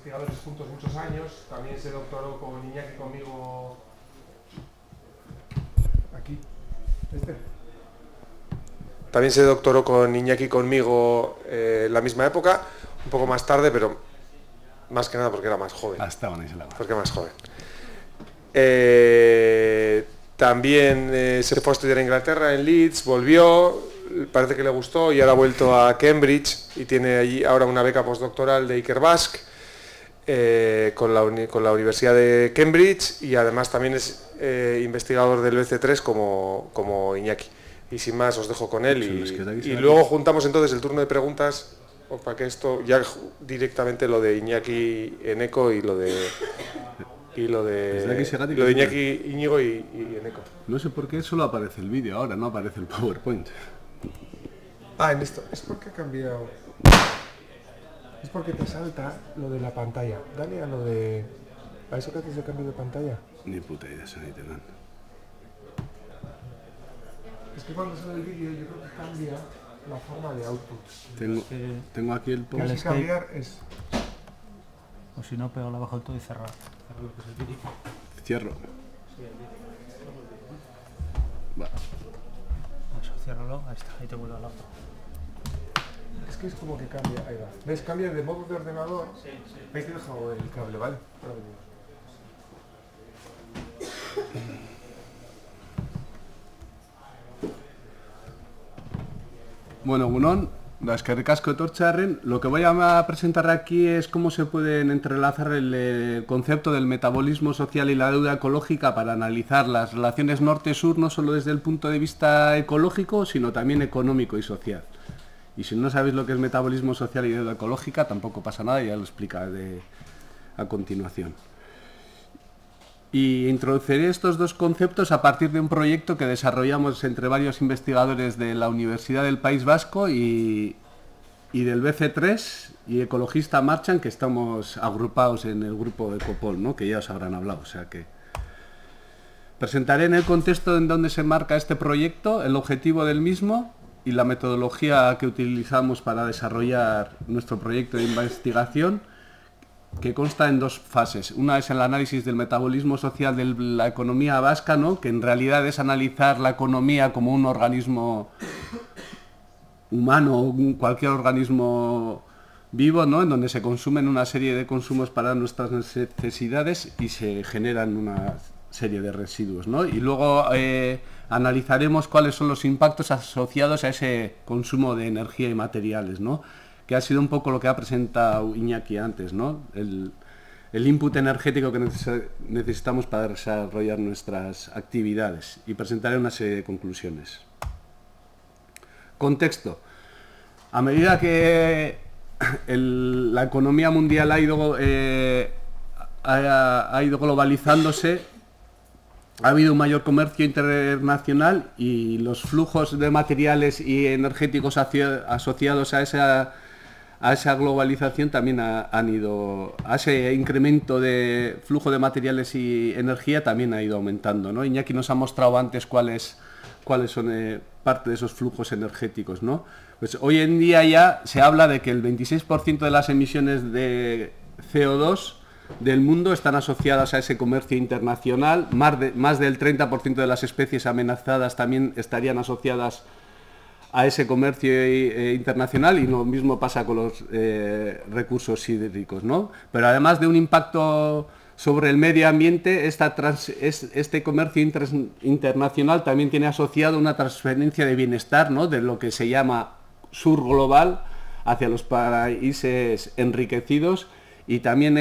investigadores juntos muchos años, también se doctoró con Iñaki conmigo aquí, También se doctoró con Iñaki conmigo en la misma época, un poco más tarde, pero más que nada porque era más joven. Porque más joven. También se fue a estudiar a Inglaterra, en Leeds, volvió, parece que le gustó y ahora ha vuelto a Cambridge y tiene allí ahora una beca postdoctoral de Ikerbasque con la Universidad de Cambridge, y además también es investigador del BC3 como Iñaki. Y sin más os dejo con él y luego juntamos entonces el turno de preguntas para que esto ya directamente lo de Iñaki Eneco y lo de Iñaki Íñigo y Eneco. No sé por qué solo aparece el vídeo ahora, no aparece el PowerPoint. En esto es porque he cambiado. Es porque te salta lo de la pantalla. Dale a lo de... ¿A eso que haces el cambio de pantalla? Ni puta idea, eso ni te dan. Es que cuando sale el vídeo yo creo que cambia la forma de output. Tengo aquí el PowerPoint. Lo que cambiar es... O si no, pegarlo abajo del todo y cerrar. Cerrar lo que es el vídeo. Cierro. Sí, el vídeo. Va. Eso, ciérralo. Ahí está, ahí te vuelvo al otro. Es que es como que cambia, ahí va. ¿Ves? Cambia de modo de ordenador. Sí, sí. Ahí te he dejado el cable, ¿vale? Ahora venimos. Bueno, Gunón, las que recasco de Torcharren, lo que voy a presentar aquí es cómo se pueden entrelazar el concepto del metabolismo social y la deuda ecológica para analizar las relaciones norte-sur, no solo desde el punto de vista ecológico, sino también económico y social. Y si no sabéis lo que es metabolismo social y deuda ecológica, tampoco pasa nada, ya lo explicaré a continuación. Y introduciré estos dos conceptos a partir de un proyecto que desarrollamos entre varios investigadores de la Universidad del País Vasco y del BC3 y Ecologista Marchand, que estamos agrupados en el grupo Ecopol, ¿no? Que ya os habrán hablado. O sea que presentaré en el contexto en donde se marca este proyecto, el objetivo del mismo y la metodología que utilizamos para desarrollar nuestro proyecto de investigación, que consta en dos fases. Una es el análisis del metabolismo social de la economía vasca, ¿no? Que en realidad es analizar la economía como un organismo humano o cualquier organismo vivo, ¿no? En donde se consumen una serie de consumos para nuestras necesidades y se generan una serie de residuos, ¿no? Y luego analizaremos cuáles son los impactos asociados a ese consumo de energía y materiales, ¿no? Que ha sido un poco lo que ha presentado Iñaki antes, ¿no? El input energético que necesitamos para desarrollar nuestras actividades, y presentaré una serie de conclusiones. Contexto. A medida que la economía mundial ha ido globalizándose, ha habido un mayor comercio internacional y los flujos de materiales y energéticos asociados a esa globalización también han ido, a ese incremento de flujo de materiales y energía también ha ido aumentando, ¿no? Iñaki nos ha mostrado antes cuáles son parte de esos flujos energéticos, ¿no? Pues hoy en día ya se habla de que el 26% de las emisiones de CO2 del mundo están asociadas a ese comercio internacional, más del 30% de las especies amenazadas también estarían asociadas a ese comercio internacional, y lo mismo pasa con los recursos hídricos, ¿no? Pero además de un impacto sobre el medio ambiente, este comercio internacional también tiene asociado una transferencia de bienestar, ¿no? De lo que se llama sur global hacia los países enriquecidos, y también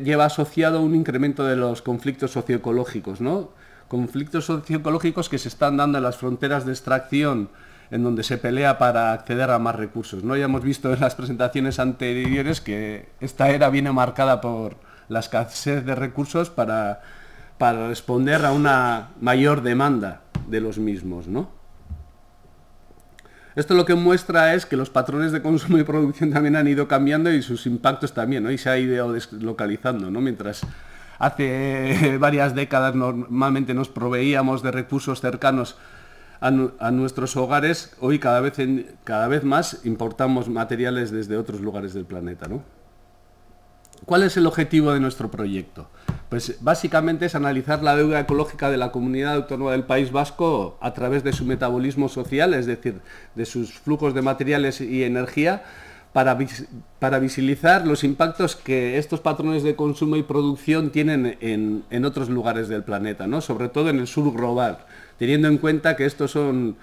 lleva asociado un incremento de los conflictos socioecológicos, ¿no? Conflictos socioecológicos que se están dando en las fronteras de extracción, en donde se pelea para acceder a más recursos, ¿no? Ya hemos visto en las presentaciones anteriores que esta era viene marcada por la escasez de recursos para responder a una mayor demanda de los mismos, ¿no? Esto lo que muestra es que los patrones de consumo y producción también han ido cambiando, y sus impactos también, ¿no? Y se ha ido deslocalizando, ¿no? Mientras hace varias décadas normalmente nos proveíamos de recursos cercanos a nuestros hogares, hoy cada vez más importamos materiales desde otros lugares del planeta, ¿no? ¿Cuál es el objetivo de nuestro proyecto? Pues básicamente es analizar la deuda ecológica de la Comunidad Autónoma del País Vasco a través de su metabolismo social, es decir, de sus flujos de materiales y energía, para visibilizar los impactos que estos patrones de consumo y producción tienen en otros lugares del planeta, ¿no? Sobre todo en el sur global, teniendo en cuenta que estos son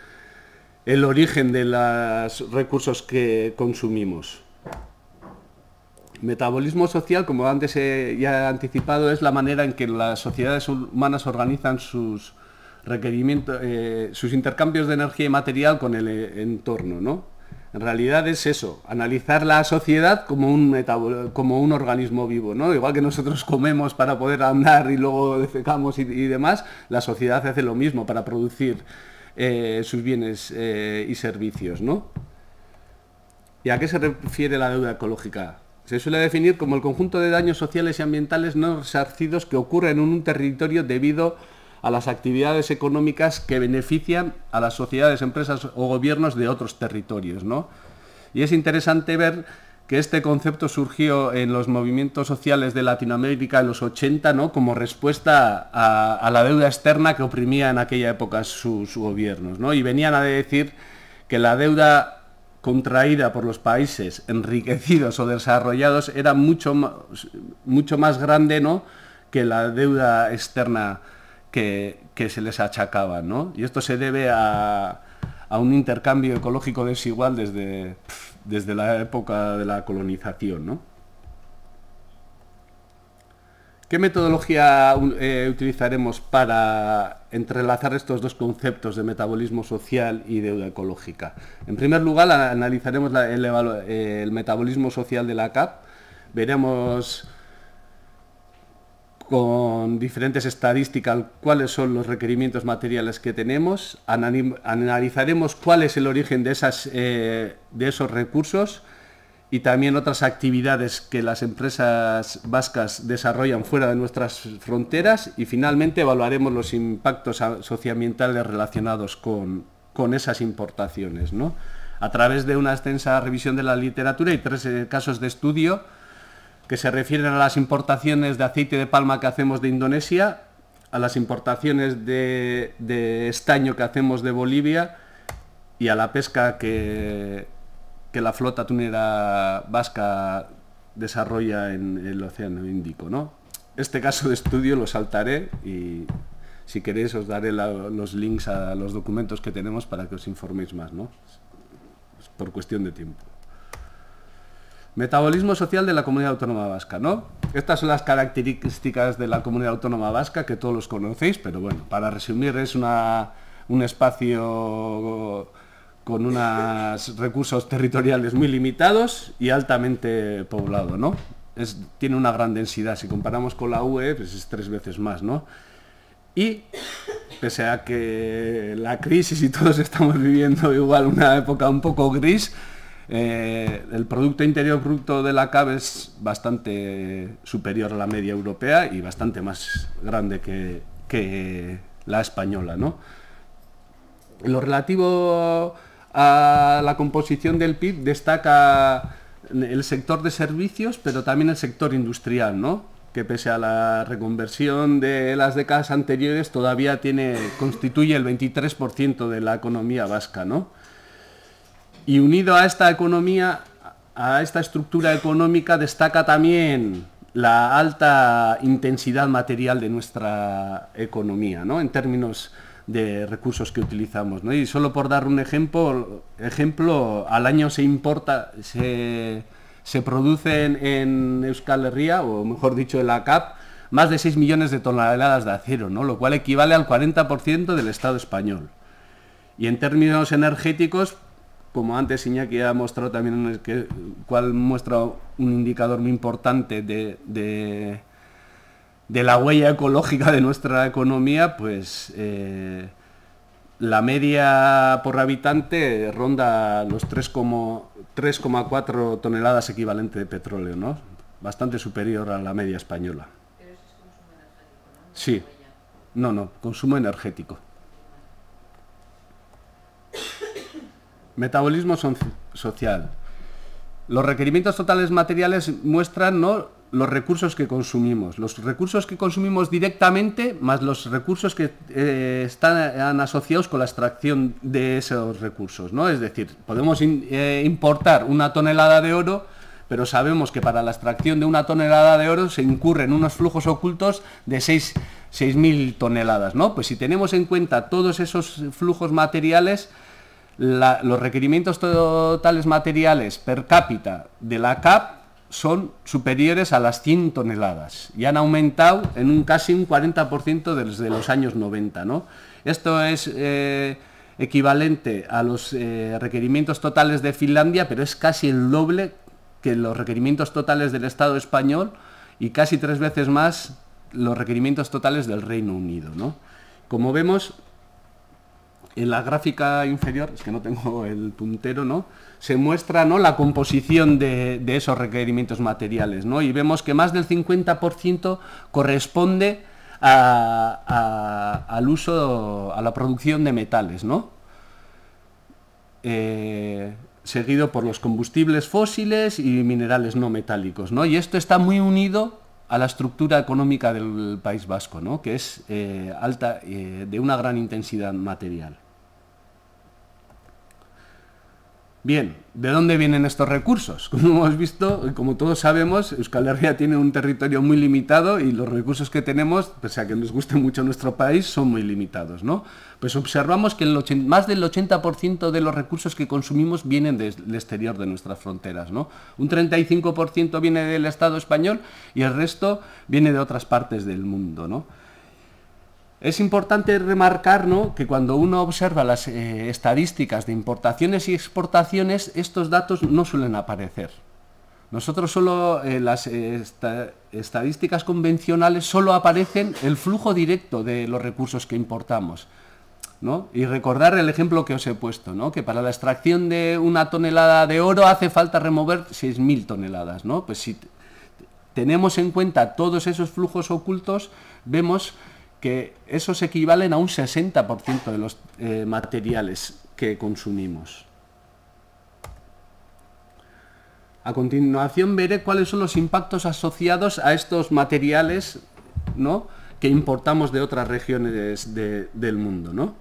el origen de los recursos que consumimos. Metabolismo social, como antes ya he anticipado, es la manera en que las sociedades humanas organizan sus requerimientos, sus intercambios de energía y material con el entorno, ¿no? En realidad es eso, analizar la sociedad como un organismo vivo, ¿no? Igual que nosotros comemos para poder andar y luego defecamos y demás, la sociedad hace lo mismo para producir sus bienes y servicios, ¿no? ¿Y a qué se refiere la deuda ecológica? Se suele definir como el conjunto de daños sociales y ambientales no resarcidos que ocurren en un territorio debido a las actividades económicas que benefician a las sociedades, empresas o gobiernos de otros territorios, ¿no? Y es interesante ver que este concepto surgió en los movimientos sociales de Latinoamérica en los 80, ¿no? Como respuesta a la deuda externa que oprimía en aquella época sus gobiernos, ¿no? Y venían a decir que la deuda contraída por los países enriquecidos o desarrollados era mucho más grande, ¿no?, que la deuda externa que se les achacaba, ¿no? Y esto se debe a un intercambio ecológico desigual desde la época de la colonización, ¿no? ¿Qué metodología utilizaremos para entrelazar estos dos conceptos de metabolismo social y deuda ecológica? En primer lugar, analizaremos el metabolismo social de la CAP, veremos con diferentes estadísticas cuáles son los requerimientos materiales que tenemos, analizaremos cuál es el origen de esos recursos y también otras actividades que las empresas vascas desarrollan fuera de nuestras fronteras y finalmente evaluaremos los impactos socioambientales relacionados con esas importaciones, ¿no? A través de una extensa revisión de la literatura y 3 casos de estudio que se refieren a las importaciones de aceite de palma que hacemos de Indonesia, a las importaciones de estaño que hacemos de Bolivia y a la pesca que la flota tunera vasca desarrolla en el Océano Índico, ¿no? Este caso de estudio lo saltaré y si queréis os daré los links a los documentos que tenemos para que os informéis más, ¿no? Por cuestión de tiempo. Metabolismo social de la Comunidad Autónoma Vasca, ¿no? Estas son las características de la Comunidad Autónoma Vasca, que todos los conocéis, pero bueno, para resumir, es un espacio con unos recursos territoriales muy limitados y altamente poblado, ¿no? Tiene una gran densidad, si comparamos con la UE, pues es 3 veces más, ¿no? Y pese a que la crisis y todos estamos viviendo igual una época un poco gris, el Producto Interior Bruto de la CAB es bastante superior a la media europea y bastante más grande que la española, ¿no? En lo relativo a la composición del PIB destaca el sector de servicios, pero también el sector industrial, ¿no?, que pese a la reconversión de las décadas anteriores todavía constituye el 23% de la economía vasca, ¿no? Y unido a esta economía, a esta estructura económica, destaca también la alta intensidad material de nuestra economía, ¿no?, en términos de recursos que utilizamos, ¿no? Y solo por dar un ejemplo, al año se produce en Euskal Herria, o mejor dicho en la CAP, más de 6 millones de toneladas de acero, ¿no?, lo cual equivale al 40% del Estado español. Y en términos energéticos, como antes Iñaki ha mostrado también, cual muestra un indicador muy importante de la huella ecológica de nuestra economía, pues la media por habitante ronda los 3,4 toneladas equivalente de petróleo, ¿no? Bastante superior a la media española. Pero eso es consumo energético, ¿no? Sí. No, consumo energético. Metabolismo social. Los requerimientos totales materiales muestran, ¿no?, los recursos que consumimos. Los recursos que consumimos directamente, más los recursos que están asociados con la extracción de esos recursos, ¿no? Es decir, podemos importar 1 tonelada de oro, pero sabemos que para la extracción de 1 tonelada de oro se incurren unos flujos ocultos de 6.000 toneladas, ¿no? Pues si tenemos en cuenta todos esos flujos materiales, los requerimientos totales materiales per cápita de la CAP son superiores a las 100 toneladas y han aumentado en casi un 40% desde los años 90, ¿no? Esto es equivalente a los requerimientos totales de Finlandia, pero es casi el doble que los requerimientos totales del Estado español y casi 3 veces más los requerimientos totales del Reino Unido, ¿no? Como vemos en la gráfica inferior, es que no tengo el puntero, ¿no?, se muestra, ¿no?, la composición de esos requerimientos materiales, ¿no? Y vemos que más del 50% corresponde al uso, a la producción de metales, ¿no? Seguido por los combustibles fósiles y minerales no metálicos, ¿no? Y esto está muy unido a la estructura económica del País Vasco, ¿no?, que es alta, de una gran intensidad material. Bien, ¿de dónde vienen estos recursos? Como hemos visto y como todos sabemos, Euskal Herria tiene un territorio muy limitado y los recursos que tenemos, pese a que nos guste mucho nuestro país, son muy limitados, ¿no? Pues observamos que más del 80% de los recursos que consumimos vienen del exterior de nuestras fronteras, ¿no? Un 35% viene del Estado español y el resto viene de otras partes del mundo, ¿no? Es importante remarcar, ¿no?, que cuando uno observa las estadísticas de importaciones y exportaciones, estos datos no suelen aparecer. Nosotros solo, las estadísticas convencionales, solo aparecen el flujo directo de los recursos que importamos, ¿no? Y recordar el ejemplo que os he puesto, ¿no?, que para la extracción de 1 tonelada de oro hace falta remover 6.000 toneladas, ¿no? Pues si tenemos en cuenta todos esos flujos ocultos, vemos que esos equivalen a un 60% de los materiales que consumimos. A continuación veré cuáles son los impactos asociados a estos materiales, ¿no?, que importamos de otras regiones del mundo, ¿no?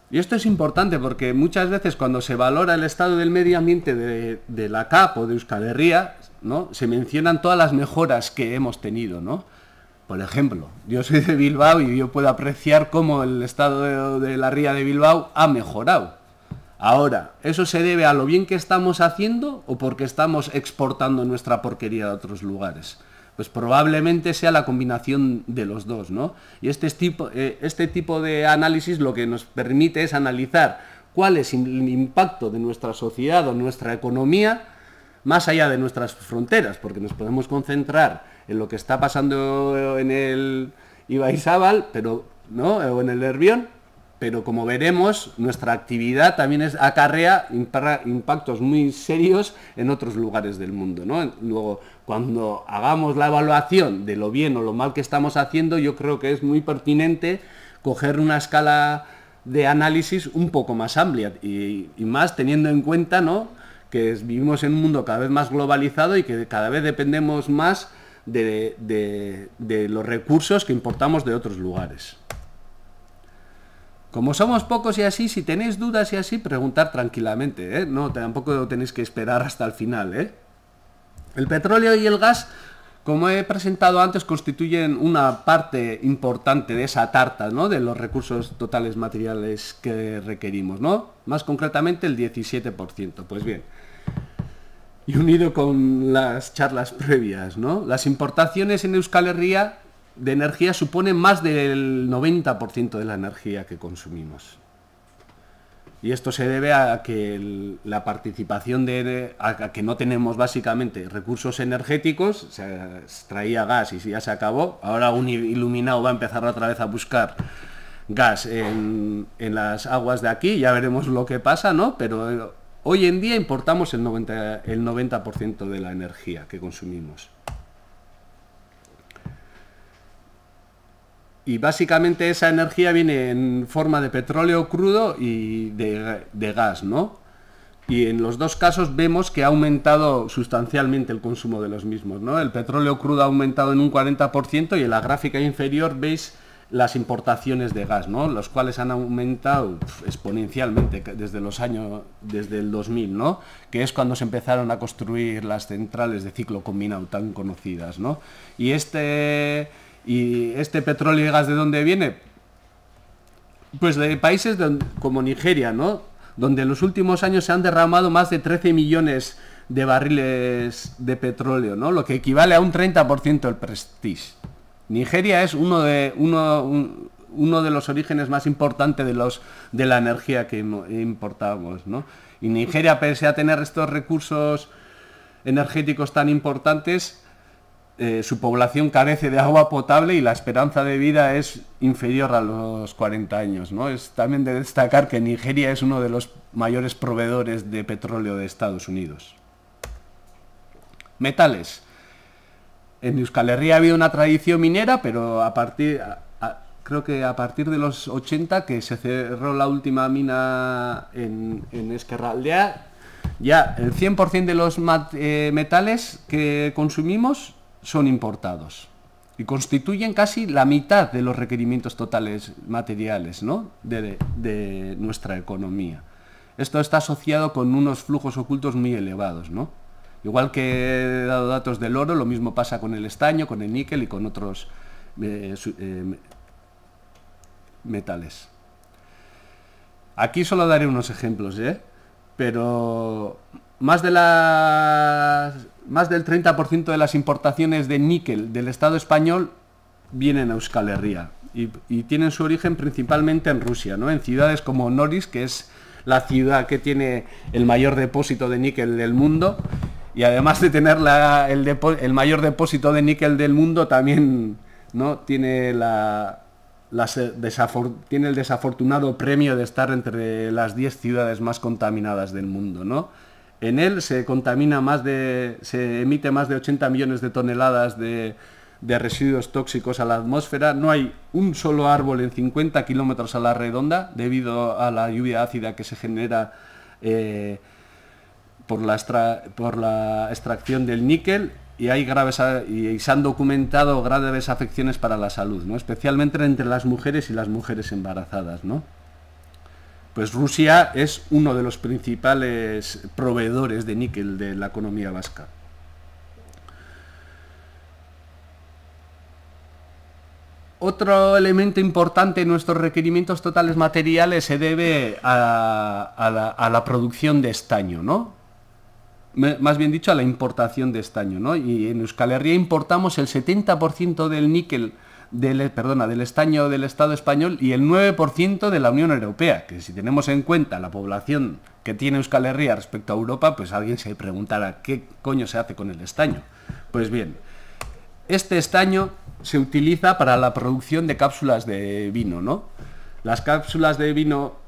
Y esto es importante porque muchas veces cuando se valora el estado del medio ambiente de la CAP o de Euskal Herria, ¿no?, se mencionan todas las mejoras que hemos tenido, ¿no? Por ejemplo, yo soy de Bilbao y yo puedo apreciar cómo el estado de la ría de Bilbao ha mejorado. Ahora, ¿eso se debe a lo bien que estamos haciendo o porque estamos exportando nuestra porquería a otros lugares? Pues probablemente sea la combinación de los dos, ¿no? Y este tipo de análisis lo que nos permite es analizar cuál es el impacto de nuestra sociedad o nuestra economía más allá de nuestras fronteras, porque nos podemos concentrar en lo que está pasando en el Ibaizábal, pero, ¿no?, o en el Nervión, pero como veremos, nuestra actividad también acarrea impactos muy serios en otros lugares del mundo, ¿no? Luego, cuando hagamos la evaluación de lo bien o lo mal que estamos haciendo, yo creo que es muy pertinente coger una escala de análisis un poco más amplia y más teniendo en cuenta, ¿no?, que vivimos en un mundo cada vez más globalizado y que cada vez dependemos más de los recursos que importamos de otros lugares. Como somos pocos y así, si tenéis dudas y así, preguntar tranquilamente, ¿eh? No, tampoco tenéis que esperar hasta el final, ¿eh? El petróleo y el gas, como he presentado antes, constituyen una parte importante de esa tarta, ¿no?, de los recursos totales materiales que requerimos, ¿no? Más concretamente el 17%. Pues bien, y unido con las charlas previas, ¿no?, las importaciones en Euskal Herria de energía suponen más del 90% de la energía que consumimos. Y esto se debe a que la participación a que no tenemos básicamente recursos energéticos, se extraía gas y ya se acabó. Ahora un iluminado va a empezar otra vez a buscar gas en las aguas de aquí, ya veremos lo que pasa, ¿no? Pero hoy en día importamos el 90% de la energía que consumimos. Y básicamente esa energía viene en forma de petróleo crudo y de gas, ¿no?, Y en los dos casos vemos que ha aumentado sustancialmente el consumo de los mismos, ¿no? El petróleo crudo ha aumentado en un 40% y en la gráfica inferior veis las importaciones de gas, ¿no? Los cuales han aumentado exponencialmente desde el 2000, ¿no? Que es cuando se empezaron a construir las centrales de ciclo combinado tan conocidas, ¿no? Y este petróleo y gas, ¿de dónde viene? Pues de países como Nigeria, ¿no? Donde en los últimos años se han derramado más de 13 millones de barriles de petróleo, ¿no? Lo que equivale a un 30% del Prestige. Nigeria es uno de los orígenes más importantes de la energía que importamos, ¿no? Y Nigeria, pese a tener estos recursos energéticos tan importantes, su población carece de agua potable y la esperanza de vida es inferior a los 40 años, ¿no? Es también de destacar que Nigeria es uno de los mayores proveedores de petróleo de Estados Unidos. Metales. En Euskal Herria ha habido una tradición minera, pero creo que a partir de los 80, que se cerró la última mina en Ezkerraldea, ya el 100% de los metales que consumimos son importados y constituyen casi la mitad de los requerimientos totales materiales, ¿no? de nuestra economía. Esto está asociado con unos flujos ocultos muy elevados, ¿no? Igual que he dado datos del oro, lo mismo pasa con el estaño, con el níquel y con otros metales. Aquí solo daré unos ejemplos, pero más del 30% de las importaciones de níquel del Estado español vienen a Euskal Herria y tienen su origen principalmente en Rusia, ¿no? En ciudades como Norilsk, que es la ciudad que tiene el mayor depósito de níquel del mundo, y además de tener el mayor depósito de níquel del mundo, también, ¿no? tiene el desafortunado premio de estar entre las 10 ciudades más contaminadas del mundo, ¿no? En él se emite más de 80 millones de toneladas de residuos tóxicos a la atmósfera. No hay un solo árbol en 50 kilómetros a la redonda debido a la lluvia ácida que se genera por la extracción del níquel, y se han documentado graves afecciones para la salud, ¿no? Especialmente entre las mujeres y las mujeres embarazadas, ¿no? Pues Rusia es uno de los principales proveedores de níquel de la economía vasca. Otro elemento importante en nuestros requerimientos totales materiales se debe a la producción de estaño, ¿no? Más bien dicho, a la importación de estaño, ¿no? Y en Euskal Herria importamos el 70% del níquel, del estaño del Estado español y el 9% de la Unión Europea, que si tenemos en cuenta la población que tiene Euskal Herria respecto a Europa, pues alguien se preguntará qué coño se hace con el estaño. Pues bien, este estaño se utiliza para la producción de cápsulas de vino, ¿no? Las cápsulas de vino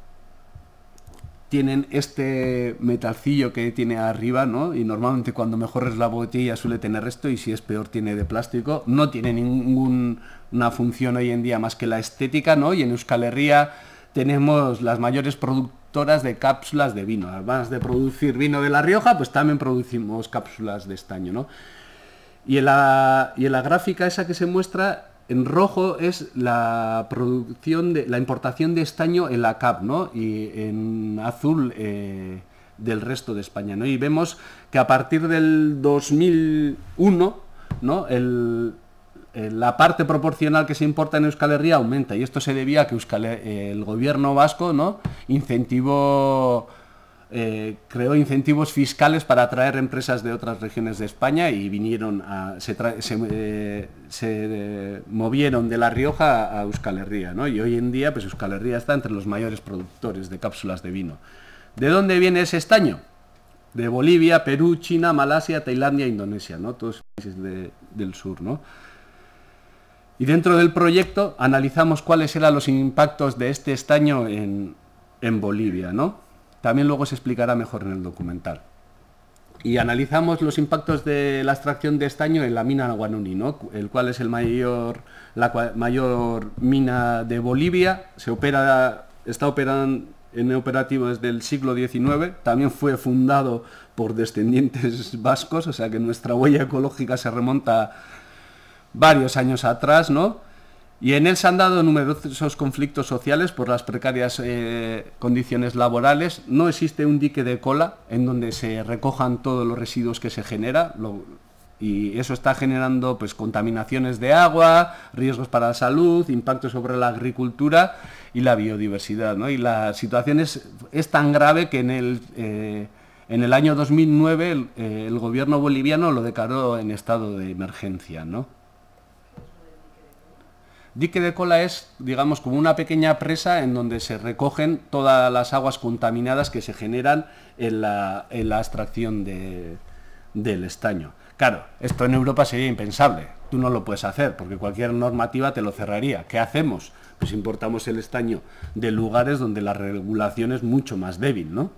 tienen este metalcillo que tiene arriba, ¿no? Y normalmente cuando mejor es la botella suele tener esto, y si es peor tiene de plástico. No tiene ninguna función hoy en día más que la estética, ¿no? Y en Euskal Herria tenemos las mayores productoras de cápsulas de vino. Además de producir vino de La Rioja, pues también producimos cápsulas de estaño, ¿no? Y en la gráfica esa que se muestra en rojo es la importación de estaño en la CAP, ¿no? Y en azul del resto de España, ¿no? Y vemos que a partir del 2001, ¿no? La parte proporcional que se importa en Euskal Herria aumenta, y esto se debía a que el gobierno vasco, ¿no? Creó incentivos fiscales para atraer empresas de otras regiones de España, y se movieron de La Rioja a Euskal Herria, ¿no? Y hoy en día pues Euskal Herria está entre los mayores productores de cápsulas de vino. ¿De dónde viene ese estaño? De Bolivia, Perú, China, Malasia, Tailandia, Indonesia, ¿no? Todos países del sur, ¿no? Y dentro del proyecto analizamos cuáles eran los impactos de este estaño en Bolivia, ¿no? También luego se explicará mejor en el documental. Y analizamos los impactos de la extracción de estaño en la mina Guanuni, ¿no? El cual es la mayor mina de Bolivia. Está en operativo desde el siglo XIX, también fue fundado por descendientes vascos, o sea que nuestra huella ecológica se remonta varios años atrás, ¿no? Y en él se han dado numerosos conflictos sociales por las precarias condiciones laborales. No existe un dique de cola en donde se recojan todos los residuos que se genera, y eso está generando pues contaminaciones de agua, riesgos para la salud, impactos sobre la agricultura y la biodiversidad, ¿no? Y la situación es tan grave que en el año 2009 el gobierno boliviano lo declaró en estado de emergencia, ¿no? Dique de cola es, digamos, como una pequeña presa en donde se recogen todas las aguas contaminadas que se generan en la extracción del estaño. Claro, esto en Europa sería impensable. Tú no lo puedes hacer porque cualquier normativa te lo cerraría. ¿Qué hacemos? Pues importamos el estaño de lugares donde la regulación es mucho más débil, ¿no?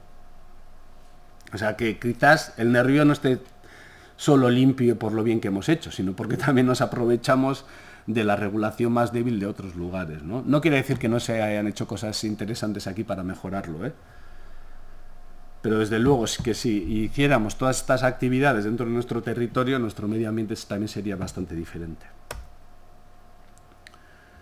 O sea que quizás el Nervión no esté solo limpio por lo bien que hemos hecho, sino porque también nos aprovechamos de la regulación más débil de otros lugares, ¿no? No quiere decir que no se hayan hecho cosas interesantes aquí para mejorarlo, ¿eh? Pero desde luego es que si hiciéramos todas estas actividades dentro de nuestro territorio, nuestro medio ambiente también sería bastante diferente.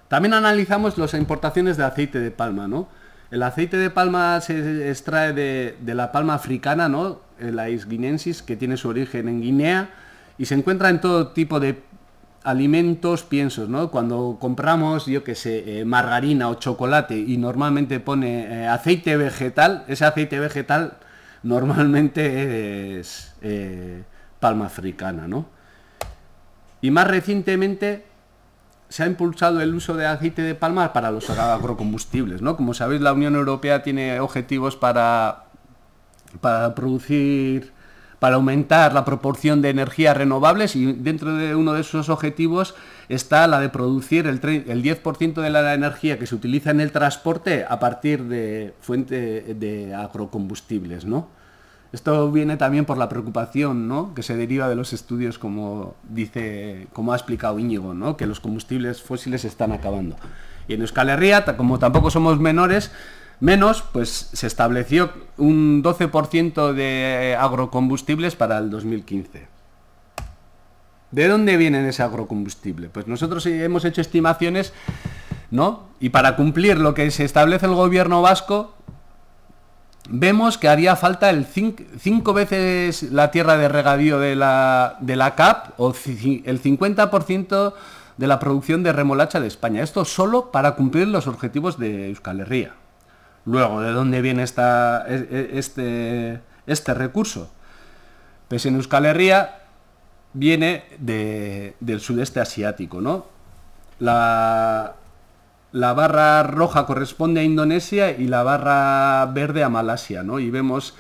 También analizamos las importaciones de aceite de palma, ¿no? El aceite de palma se extrae de la palma africana, ¿no? La Guineensis, que tiene su origen en Guinea y se encuentra en todo tipo de alimentos, piensos, ¿no? Cuando compramos, yo que sé, margarina o chocolate y normalmente pone aceite vegetal, ese aceite vegetal normalmente es palma africana, ¿no? Y más recientemente se ha impulsado el uso de aceite de palma para los agrocombustibles, ¿no? Como sabéis, la Unión Europea tiene objetivos para aumentar la proporción de energías renovables, y dentro de uno de esos objetivos está la de producir el 10% de la energía que se utiliza en el transporte a partir de fuente de agrocombustibles, ¿no? Esto viene también por la preocupación, ¿no?, que se deriva de los estudios, como ha explicado Íñigo, ¿no?, que los combustibles fósiles se están acabando. Y en Euskal Herria, como tampoco somos menos, pues se estableció un 12% de agrocombustibles para el 2015. ¿De dónde viene ese agrocombustible? Pues nosotros hemos hecho estimaciones, ¿no? Y para cumplir lo que se establece el gobierno vasco, vemos que haría falta 5 veces la tierra de regadío de la CAP, o el 50% de la producción de remolacha de España. Esto solo para cumplir los objetivos de Euskal Herria. Luego, ¿de dónde viene este recurso? Pues en Euskal Herria viene del sudeste asiático, ¿no? La barra roja corresponde a Indonesia y la barra verde a Malasia, ¿no? Y vemos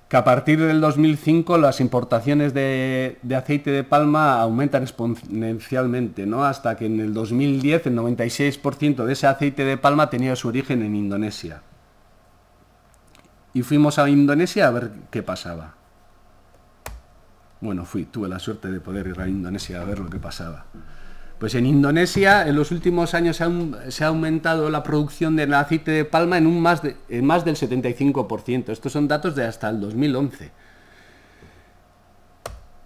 que a partir del 2005 las importaciones de aceite de palma aumentan exponencialmente, ¿no? Hasta que en el 2010 el 96% de ese aceite de palma tenía su origen en Indonesia. Y fuimos a Indonesia a ver qué pasaba. Bueno, tuve la suerte de poder ir a Indonesia a ver lo que pasaba. Pues en Indonesia en los últimos años se ha aumentado la producción del aceite de palma en más del 75%. Estos son datos de hasta el 2011.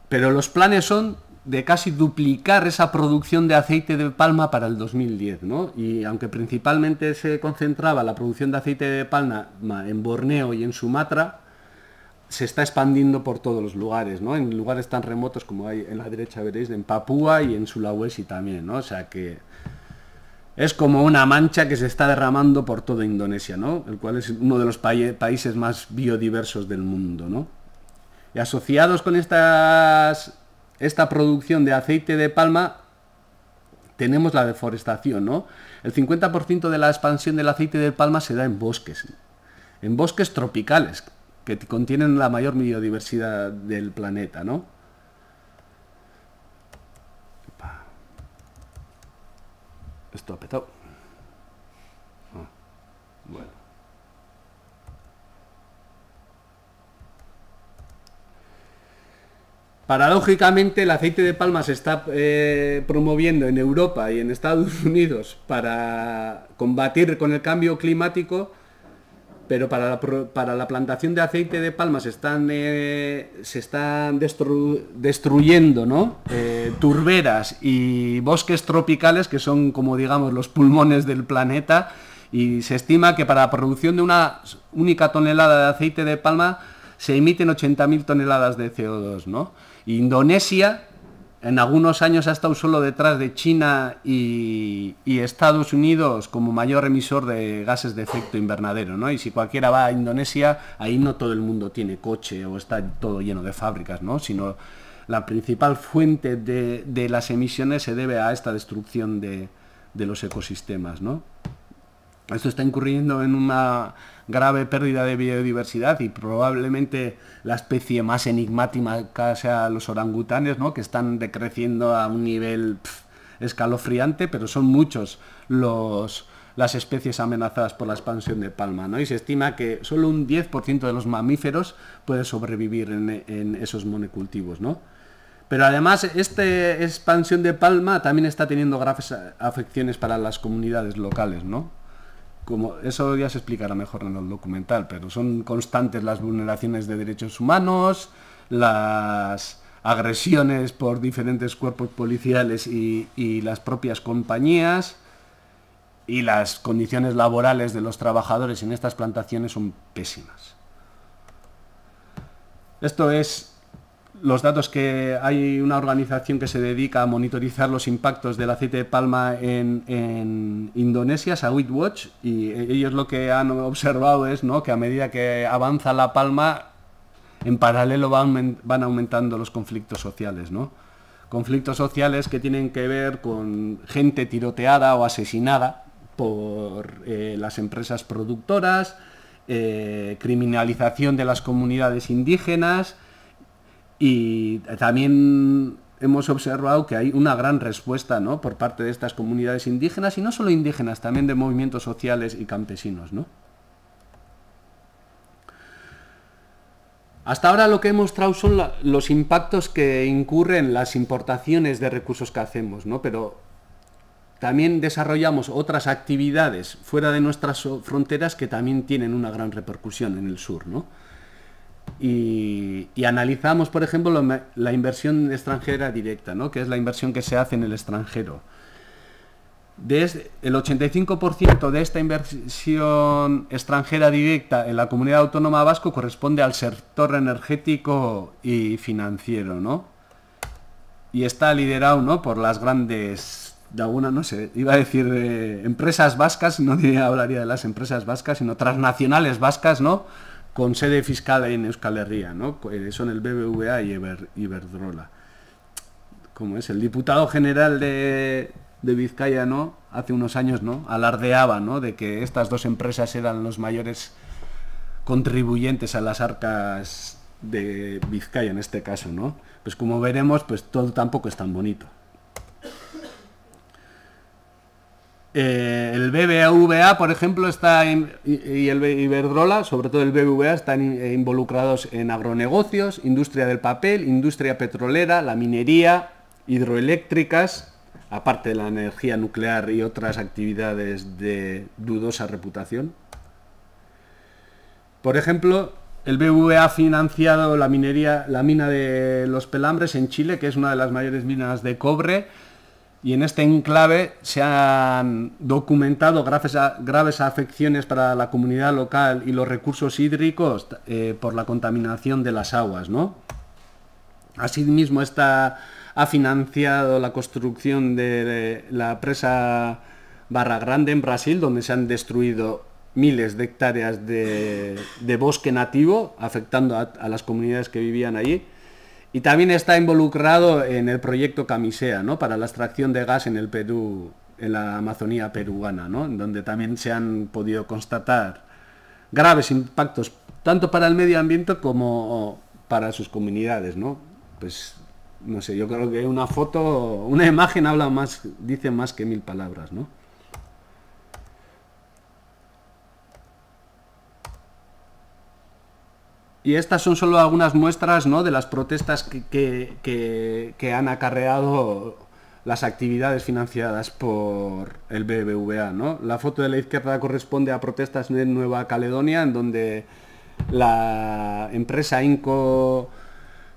Pero los planes son de casi duplicar esa producción de aceite de palma para el 2010, ¿no? Y aunque principalmente se concentraba la producción de aceite de palma en Borneo y en Sumatra, se está expandiendo por todos los lugares, ¿no? En lugares tan remotos como hay en la derecha, veréis, en Papúa y en Sulawesi también, ¿no? O sea que es como una mancha que se está derramando por toda Indonesia, ¿no? El cual es uno de los países más biodiversos del mundo, ¿no? Y asociados con esta producción de aceite de palma tenemos la deforestación, ¿no? El 50% de la expansión del aceite de palma se da en bosques tropicales, que contienen la mayor biodiversidad del planeta, ¿no? Esto ha petado. Bueno. Paradójicamente, el aceite de palma se está promoviendo en Europa y en Estados Unidos para combatir con el cambio climático, pero para la plantación de aceite de palma se están destruyendo, ¿no? Turberas y bosques tropicales, que son, como digamos, los pulmones del planeta, y se estima que para la producción de una única tonelada de aceite de palma se emiten 80.000 toneladas de CO2, ¿no? Indonesia en algunos años ha estado solo detrás de China y Estados Unidos como mayor emisor de gases de efecto invernadero, ¿no? Y si cualquiera va a Indonesia, ahí no todo el mundo tiene coche o está todo lleno de fábricas, ¿no? Sino la principal fuente de las emisiones se debe a esta destrucción de los ecosistemas, ¿no? Esto está incurriendo en una grave pérdida de biodiversidad y probablemente la especie más enigmática sea los orangutanes, ¿no? Que están decreciendo a un nivel escalofriante, pero son muchos las especies amenazadas por la expansión de palma, ¿no? Y se estima que solo un 10% de los mamíferos puede sobrevivir en esos monocultivos, ¿no? Pero además esta expansión de palma también está teniendo graves afecciones para las comunidades locales, ¿no? Como eso ya se explicará mejor en el documental, pero son constantes las vulneraciones de derechos humanos, las agresiones por diferentes cuerpos policiales y las propias compañías, y las condiciones laborales de los trabajadores en estas plantaciones son pésimas. Esto es los datos que hay una organización que se dedica a monitorizar los impactos del aceite de palma en Indonesia, Sawit Watch, y ellos lo que han observado es, ¿no?, que a medida que avanza la palma, en paralelo van aumentando los conflictos sociales, ¿no? Conflictos sociales que tienen que ver con gente tiroteada o asesinada por las empresas productoras, criminalización de las comunidades indígenas. Y también hemos observado que hay una gran respuesta, ¿no?, por parte de estas comunidades indígenas, y no solo indígenas, también de movimientos sociales y campesinos, ¿no? Hasta ahora lo que he mostrado son los impactos que incurren las importaciones de recursos que hacemos, ¿no? Pero también desarrollamos otras actividades fuera de nuestras fronteras que también tienen una gran repercusión en el sur, ¿no? Y analizamos, por ejemplo, la inversión extranjera directa, ¿no?, que es la inversión que se hace en el extranjero. El 85% de esta inversión extranjera directa en la comunidad autónoma vasco corresponde al sector energético y financiero, ¿no? Y está liderado, ¿no?, por las grandes, de alguna, no sé, iba a decir empresas vascas, no hablaría de las empresas vascas, sino transnacionales vascas, ¿no?, con sede fiscal en Euskal Herria, ¿no? Son el BBVA y Iberdrola. Como es, el diputado general de Vizcaya, ¿no?, hace unos años, ¿no?, alardeaba, ¿no?, de que estas dos empresas eran los mayores contribuyentes a las arcas de Vizcaya en este caso, ¿no? Pues como veremos, pues todo tampoco es tan bonito. El BBVA, por ejemplo, y el Iberdrola, sobre todo el BBVA, están involucrados en agronegocios, industria del papel, industria petrolera, la minería, hidroeléctricas, aparte de la energía nuclear y otras actividades de dudosa reputación. Por ejemplo, el BBVA ha financiado la mina de Los Pelambres en Chile, que es una de las mayores minas de cobre. Y en este enclave se han documentado graves afecciones para la comunidad local y los recursos hídricos por la contaminación de las aguas, ¿no? Asimismo, ha financiado la construcción de la presa Barra Grande en Brasil, donde se han destruido miles de hectáreas de bosque nativo, afectando a las comunidades que vivían allí. Y también está involucrado en el proyecto Camisea, ¿no?, para la extracción de gas en el Perú, en la Amazonía peruana, ¿no?, donde también se han podido constatar graves impactos tanto para el medio ambiente como para sus comunidades, ¿no? Pues no sé, yo creo que una imagen dice más que 1000 palabras, ¿no? Y estas son solo algunas muestras, ¿no?, de las protestas que han acarreado las actividades financiadas por el BBVA, ¿no? La foto de la izquierda corresponde a protestas en Nueva Caledonia, en donde la empresa Inco,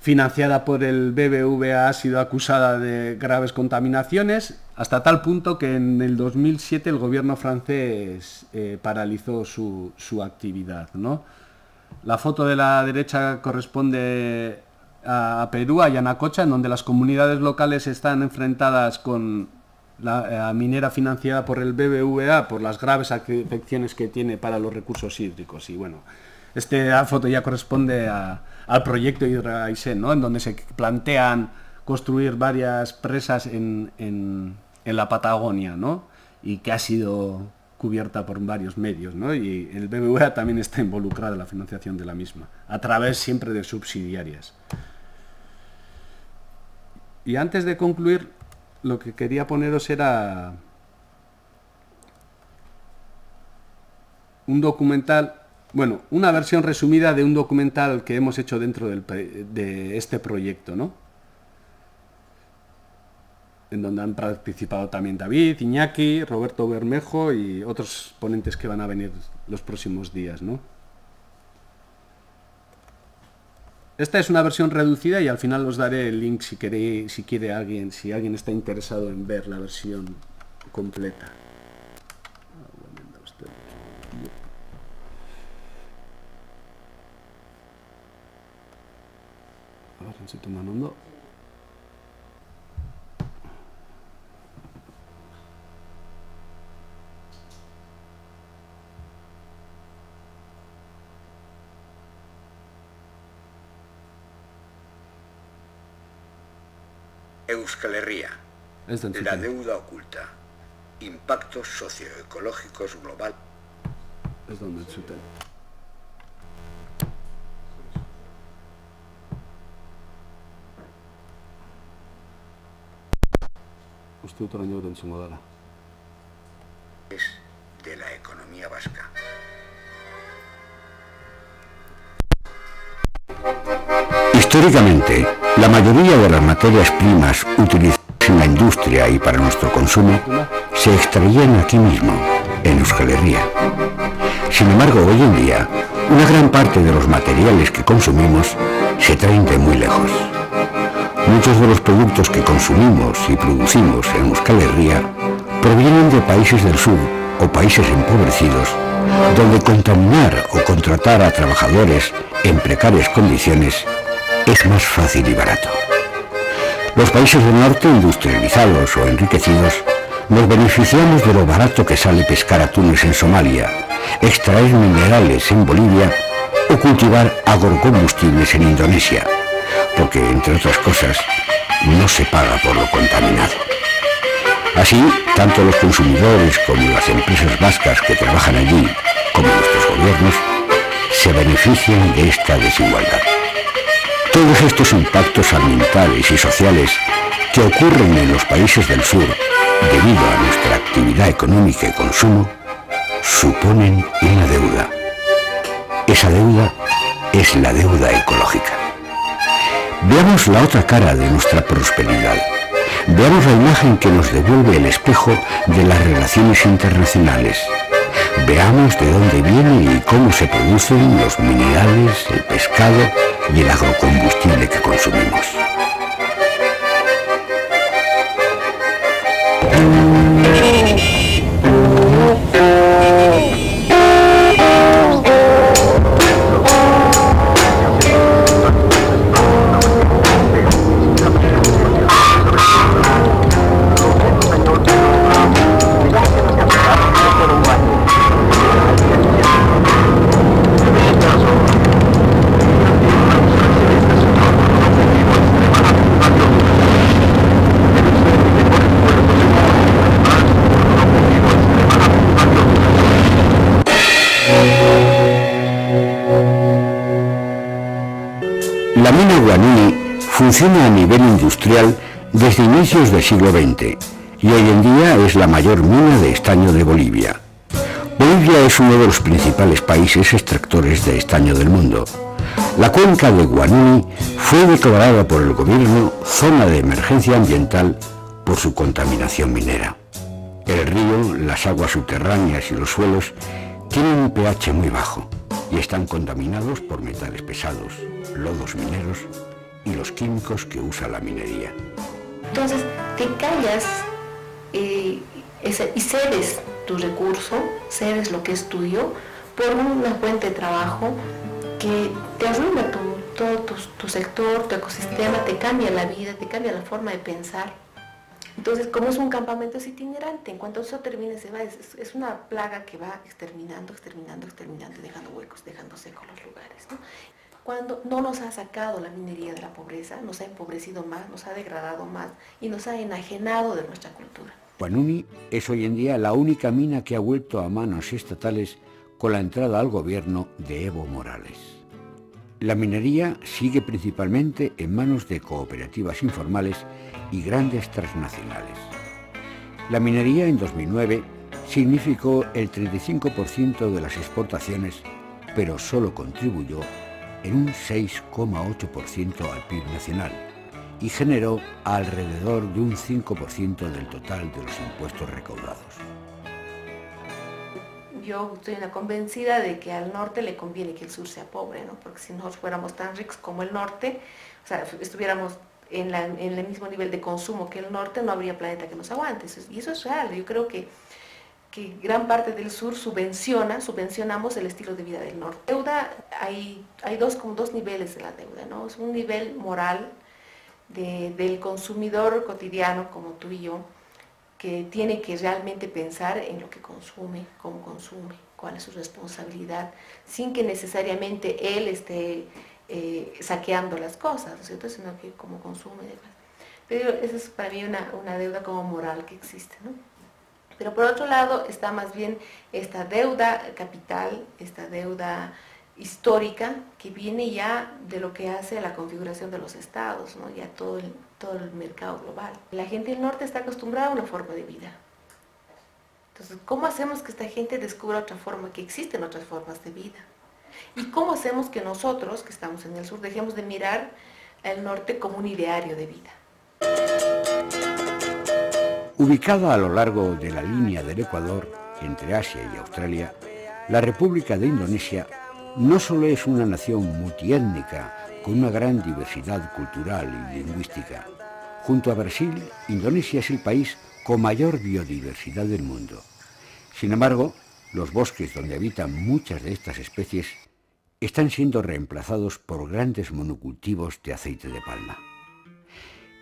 financiada por el BBVA, ha sido acusada de graves contaminaciones, hasta tal punto que en el 2007 el gobierno francés paralizó su actividad, ¿no? La foto de la derecha corresponde a Perú, a Yanacocha, en donde las comunidades locales están enfrentadas con la minera financiada por el BBVA por las graves afecciones que tiene para los recursos hídricos. Y bueno, esta foto ya corresponde al proyecto Hydraisen, ¿no? En donde se plantean construir varias presas en la Patagonia, ¿no? Y que ha sido cubierta por varios medios, ¿no? Y el BBVA también está involucrado en la financiación de la misma, a través siempre de subsidiarias. Y antes de concluir, lo que quería poneros era un documental, bueno, una versión resumida de un documental que hemos hecho dentro de este proyecto, ¿no? En donde han participado también David, Iñaki, Roberto Bermejo y otros ponentes que van a venir los próximos días, ¿no? Esta es una versión reducida y al final os daré el link si alguien está interesado en ver la versión completa. Ahora se tomando. Euskal Herria, la deuda oculta, impactos socioecológicos global. Es donde zuten. Uste dut orain joten zungo dara. Es de la economía vasca. Históricamente, la mayoría de las materias primas utilizadas en la industria y para nuestro consumo se extraían aquí mismo, en Euskal Herria. Sin embargo, hoy en día, una gran parte de los materiales que consumimos se traen de muy lejos. Muchos de los productos que consumimos y producimos en Euskal Herria provienen de países del sur o países empobrecidos, donde contaminar o contratar a trabajadores en precarias condiciones es más fácil y barato. Los países del norte, industrializados o enriquecidos, nos beneficiamos de lo barato que sale pescar atunes en Somalia, extraer minerales en Bolivia o cultivar agrocombustibles en Indonesia, porque, entre otras cosas, no se paga por lo contaminado. Así, tanto los consumidores como las empresas vascas que trabajan allí, como nuestros gobiernos, se benefician de esta desigualdad. Todos estos impactos ambientales y sociales que ocurren en los países del sur debido a nuestra actividad económica y consumo suponen una deuda. Esa deuda es la deuda ecológica. Veamos la otra cara de nuestra prosperidad. Veamos la imagen que nos devuelve el espejo de las relaciones internacionales. Veamos de dónde vienen y cómo se producen los minerales, el pescado y el agrocombustible que consumimos. La mina Guanuni funciona a nivel industrial desde inicios del siglo XX y hoy en día es la mayor mina de estaño de Bolivia. Bolivia es uno de los principales países extractores de estaño del mundo. La cuenca de Guanuni fue declarada por el gobierno zona de emergencia ambiental por su contaminación minera. El río, las aguas subterráneas y los suelos tienen un pH muy bajo y están contaminados por metales pesados, lodos mineros y los químicos que usa la minería. Entonces te callas y cedes tu recurso, cedes lo que es tuyo por una fuente de trabajo que te arruina todo tu sector, tu ecosistema, te cambia la vida, te cambia la forma de pensar. Entonces, como es un campamento, es itinerante. En cuanto eso termine, se va. Es una plaga que va exterminando, dejando huecos, dejando secos los lugares, ¿no? Cuando no nos ha sacado la minería de la pobreza, nos ha empobrecido más, nos ha degradado más y nos ha enajenado de nuestra cultura. Huanuni es hoy en día la única mina que ha vuelto a manos estatales con la entrada al gobierno de Evo Morales. La minería sigue principalmente en manos de cooperativas informales y grandes transnacionales. La minería en 2009 significó el 35% de las exportaciones, pero solo contribuyó en un 6,8% al PIB nacional y generó alrededor de un 5% del total de los impuestos recaudados. Yo estoy convencida de que al norte le conviene que el sur sea pobre, ¿no? Porque si nosotros fuéramos tan ricos como el norte, o sea, estuviéramos en el mismo nivel de consumo que el norte, no habría planeta que nos aguante. Y eso es real. Yo creo que gran parte del sur subvencionamos el estilo de vida del norte. Deuda, hay como dos niveles de la deuda, ¿no? Es un nivel moral del consumidor cotidiano como tú y yo, que tiene que realmente pensar en lo que consume, cómo consume, cuál es su responsabilidad, sin que necesariamente él esté saqueando las cosas, ¿no es cierto?, sino que cómo consume. Pero esa es para mí una deuda como moral que existe, ¿no? Pero por otro lado está más bien esta deuda capital, esta deuda histórica que viene ya de lo que hace la configuración de los estados, ¿no? Ya todo el mercado global. La gente del norte está acostumbrada a una forma de vida. Entonces, ¿cómo hacemos que esta gente descubra otra forma, que existen otras formas de vida? ¿Y cómo hacemos que nosotros, que estamos en el sur, dejemos de mirar al norte como un ideario de vida? Ubicada a lo largo de la línea del Ecuador, entre Asia y Australia, la República de Indonesia no solo es una nación multiétnica con una gran diversidad cultural y lingüística. Junto a Brasil, Indonesia es el país con mayor biodiversidad del mundo. Sin embargo, los bosques donde habitan muchas de estas especies están siendo reemplazados por grandes monocultivos de aceite de palma.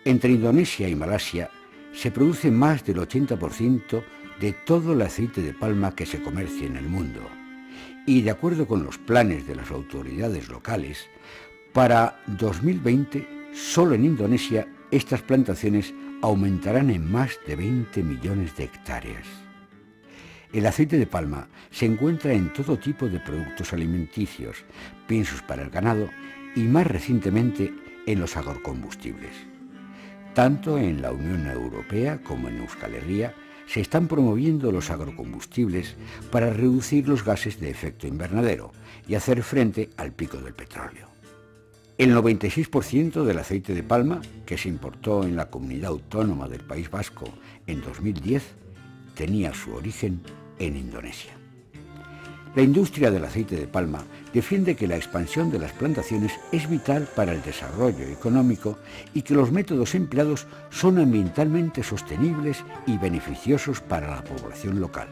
Entre Indonesia y Malasia se produce más del 80% de todo el aceite de palma que se comercia en el mundo. Y de acuerdo con los planes de las autoridades locales, para 2020, solo en Indonesia, estas plantaciones aumentarán en más de 20 millones de hectáreas. El aceite de palma se encuentra en todo tipo de productos alimenticios, piensos para el ganado y más recientemente en los agrocombustibles. Tanto en la Unión Europea como en Euskal Herria se están promoviendo los agrocombustibles para reducir los gases de efecto invernadero y hacer frente al pico del petróleo. El 96% del aceite de palma que se importó en la comunidad autónoma del País Vasco en 2010 tenía su origen en Indonesia. La industria del aceite de palma defiende que la expansión de las plantaciones es vital para el desarrollo económico y que los métodos empleados son ambientalmente sostenibles y beneficiosos para la población local.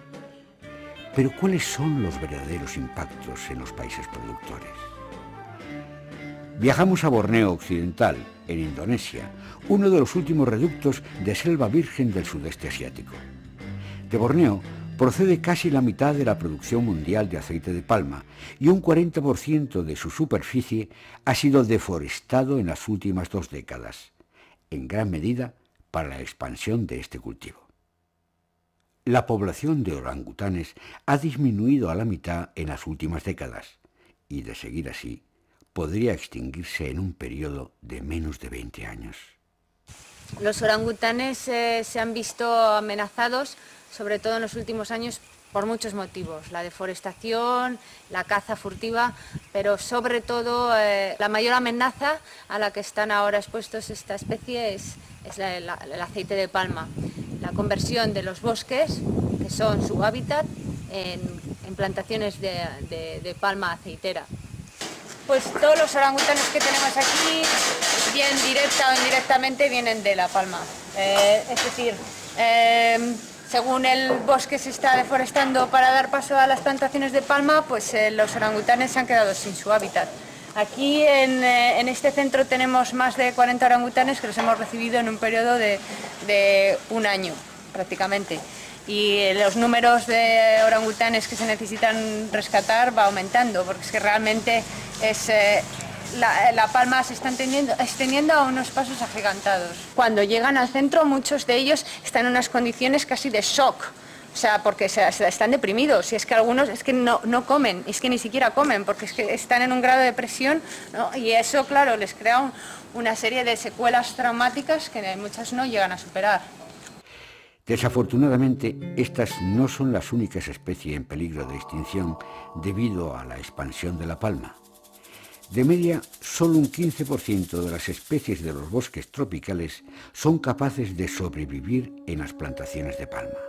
Pero ¿cuáles son los verdaderos impactos en los países productores? Viajamos a Borneo Occidental, en Indonesia, uno de los últimos reductos de selva virgen del sudeste asiático. De Borneo procede casi la mitad de la producción mundial de aceite de palma y un 40% de su superficie ha sido deforestado en las últimas 2 décadas, en gran medida para la expansión de este cultivo. La población de orangutanes ha disminuido a la mitad en las últimas décadas y, de seguir así, podría extinguirse en un periodo de menos de 20 años. Los orangutanes se han visto amenazados, sobre todo en los últimos años, por muchos motivos. La deforestación, la caza furtiva, pero sobre todo la mayor amenaza a la que están ahora expuestos esta especie es es el aceite de palma. La conversión de los bosques, que son su hábitat, en plantaciones de palma aceitera. Pues todos los orangutanes que tenemos aquí, bien directa o indirectamente, vienen de la palma. Es decir, según el bosque se está deforestando para dar paso a las plantaciones de palma, pues los orangutanes se han quedado sin su hábitat. Aquí en este centro tenemos más de 40 orangutanes que los hemos recibido en un periodo de un año prácticamente. Y los números de orangutanes que se necesitan rescatar va aumentando, porque es que realmente la palma se está extendiendo a unos pasos agigantados. Cuando llegan al centro, muchos de ellos están en unas condiciones casi de shock, o sea, porque están deprimidos, y es que algunos es que no comen, es que ni siquiera comen, porque es que están en un grado de depresión, ¿no? Y eso, claro, les crea una serie de secuelas traumáticas que muchas no llegan a superar. Desafortunadamente, estas no son las únicas especies en peligro de extinción debido a la expansión de la palma. De media, solo un 15% de las especies de los bosques tropicales son capaces de sobrevivir en las plantaciones de palma.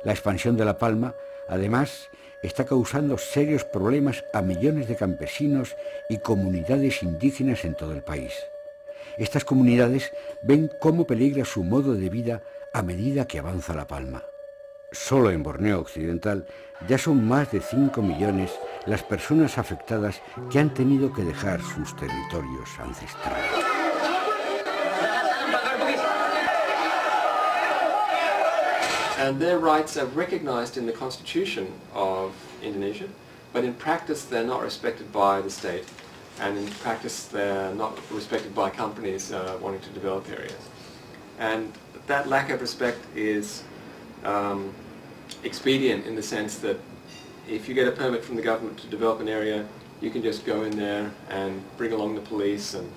La expansión de la palma, además, está causando serios problemas a millones de campesinos y comunidades indígenas en todo el país. Estas comunidades ven cómo peligra su modo de vida a medida que avanza la palma. Solo en Borneo Occidental ya son más de 5 millones las personas afectadas que han tenido que dejar sus territorios ancestrales. And their rights are recognized in the constitution of Indonesia, but in practice they're not respected by the state, and in practice they're not respected by companies wanting to develop areas. And that lack of respect is expedient in the sense that if you get a permit from the government to develop an area, you can just go in there and bring along the police and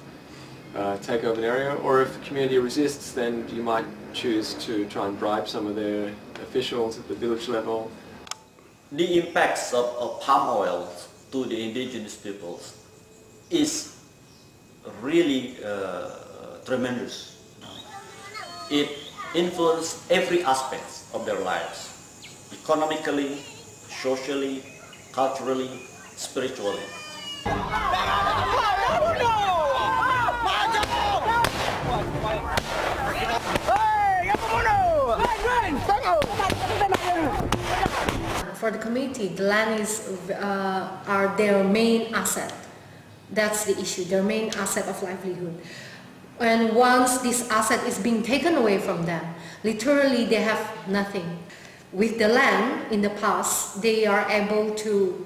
take over an area, or if the community resists, then you might choose to try and bribe some of their officials at the village level. The impacts of palm oil to the indigenous peoples is really tremendous. It influences every aspect of their lives, economically, socially, culturally, spiritually. For the community, the land are their main asset. That's the issue, their main asset of livelihood. And once this asset is being taken away from them, literally they have nothing. With the land in the past, they are able to,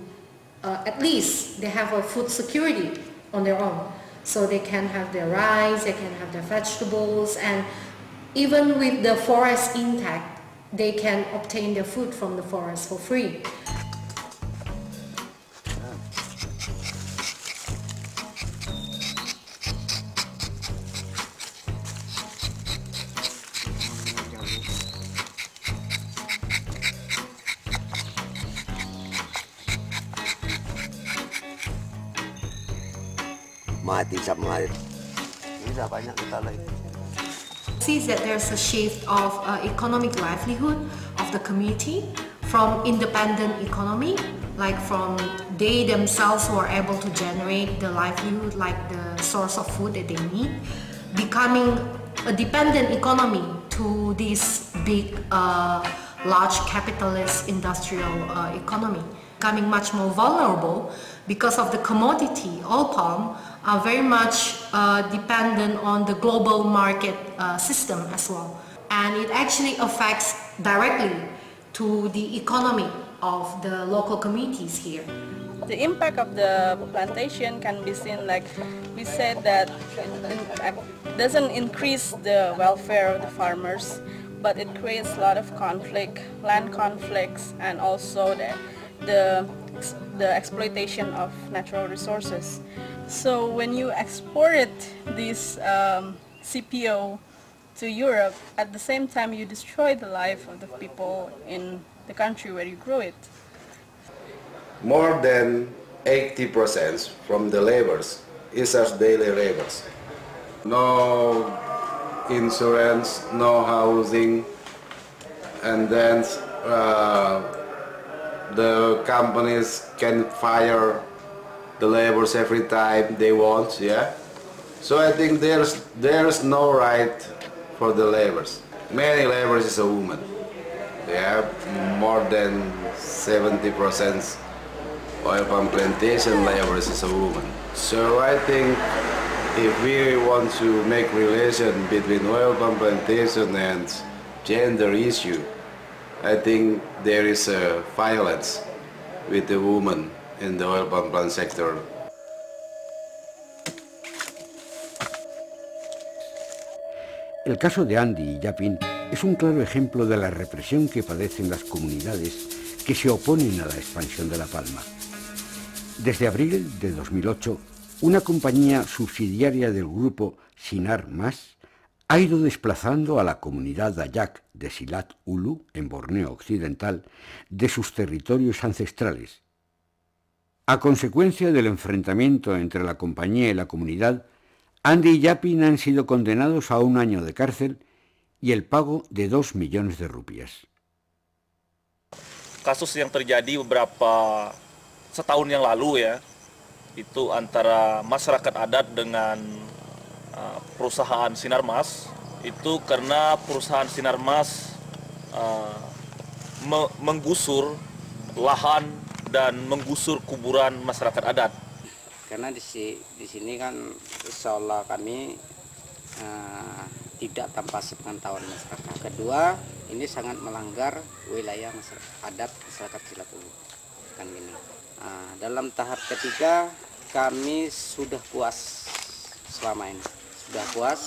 at least they have a food security on their own. So they can have their rice, they can have their vegetables, and even with the forest intact, they can obtain their food from the forest for free. Sees that there's a shift of economic livelihood of the community from independent economy, like from they themselves who are able to generate the livelihood, like the source of food that they need, becoming a dependent economy to this big, large capitalist industrial economy, becoming much more vulnerable because of the commodity, oil palm, are very much dependent on the global market system as well. And it actually affects directly to the economy of the local communities here. The impact of the plantation can be seen, like we said, that it doesn't increase the welfare of the farmers, but it creates a lot of conflict, land conflicts, and also the exploitation of natural resources. So when you export this CPO to Europe, at the same time you destroy the life of the people in the country where you grow it. More than 80% from the laborers is as daily laborers. No insurance, no housing, and then the companies can fire the laborers every time they want, yeah. So I think there's no right for the laborers. Many laborers is a woman. They have more than 70% oil palm plantation laborers is a woman. So I think if we want to make relation between oil palm plantation and gender issue, I think there is a violence with the woman in the oil palm plant sector. El caso de Andy y Yapin es un claro ejemplo de la represión que padecen las comunidades que se oponen a la expansión de la palma. Desde abril de 2008, una compañía subsidiaria del grupo Sinar Mas ha ido desplazando a la comunidad Dayak de Silat Ulu, en Borneo Occidental, de sus territorios ancestrales. A consecuencia del enfrentamiento entre la compañía y la comunidad, Andy y Yapin han sido condenados a 1 año de cárcel y el pago de 2 millones de rupias. Kasus yang terjadi beberapa setahun yang lalu ya, itu antara masyarakat adat dengan perusahaan Sinarmas, itu karena perusahaan Sinarmas menggusur lahan dan menggusur kuburan masyarakat adat. Karena di sini kan insya Allah kami tidak tanpa sepengetahuan masyarakat. Kedua, ini sangat melanggar wilayah masyarakat adat masyarakat Silat Ulu. Kan gini. Dalam tahap ketiga kami sudah puas selama ini. Sudah puas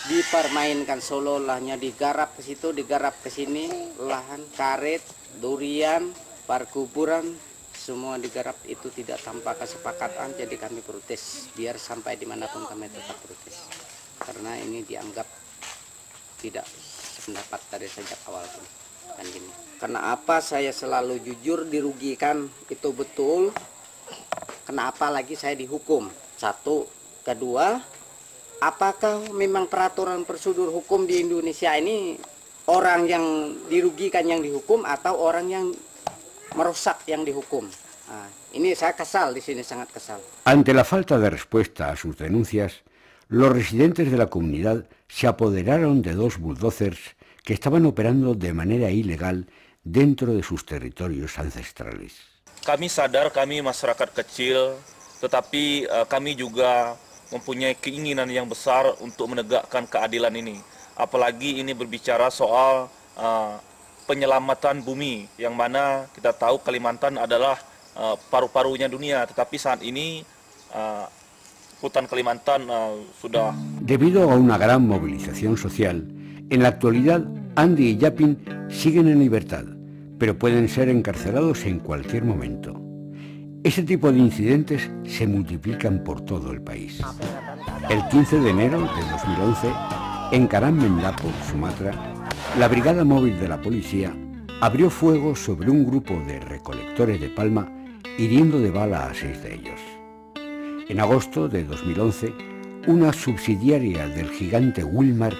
dipermainkan seolah-olahnya digarap ke situ, digarap ke sini, lahan karet, durian, parkuburan, semua digarap, itu tidak tanpa kesepakatan. Jadi kami protes, biar sampai dimanapun kami tetap protes, karena ini dianggap tidak sependapat dari sejak awal pun. Kan gini, karena apa saya selalu jujur, dirugikan itu betul. Kenapa lagi saya dihukum? Satu, kedua, apakah memang peraturan prosedur hukum di Indonesia ini orang yang dirugikan yang dihukum atau orang yang merusak yang dihukum? Ini saya kesal di sini, sangat kesal. Ante la falta de respuesta a sus denuncias, los residentes de la comunidad se apoderaron de 2 bulldozers que estaban operando de manera ilegal dentro de sus territorios ancestrales. Kami sadar kami masyarakat kecil, tetapi kami juga mempunyai keinginan yang besar untuk menegakkan keadilan ini. Apalagi ini berbicara soal penyelamatan bumi, yang mana kita tahu Kalimantan adalah paru-parunya dunia, tetapi saat ini hutan Kalimantan sudah... Debido a una gran movilización social, en la actualidad Andy y Yapin siguen en libertad, pero pueden ser encarcelados en cualquier momento. Ese tipo de incidentes se multiplican por todo el país. El 15 de enero de 2011, en Karang Mendapo, Sumatra, la Brigada Móvil de la Policía abrió fuego sobre un grupo de recolectores de palma, hiriendo de bala a 6 de ellos. En agosto de 2011, una subsidiaria del gigante Wilmar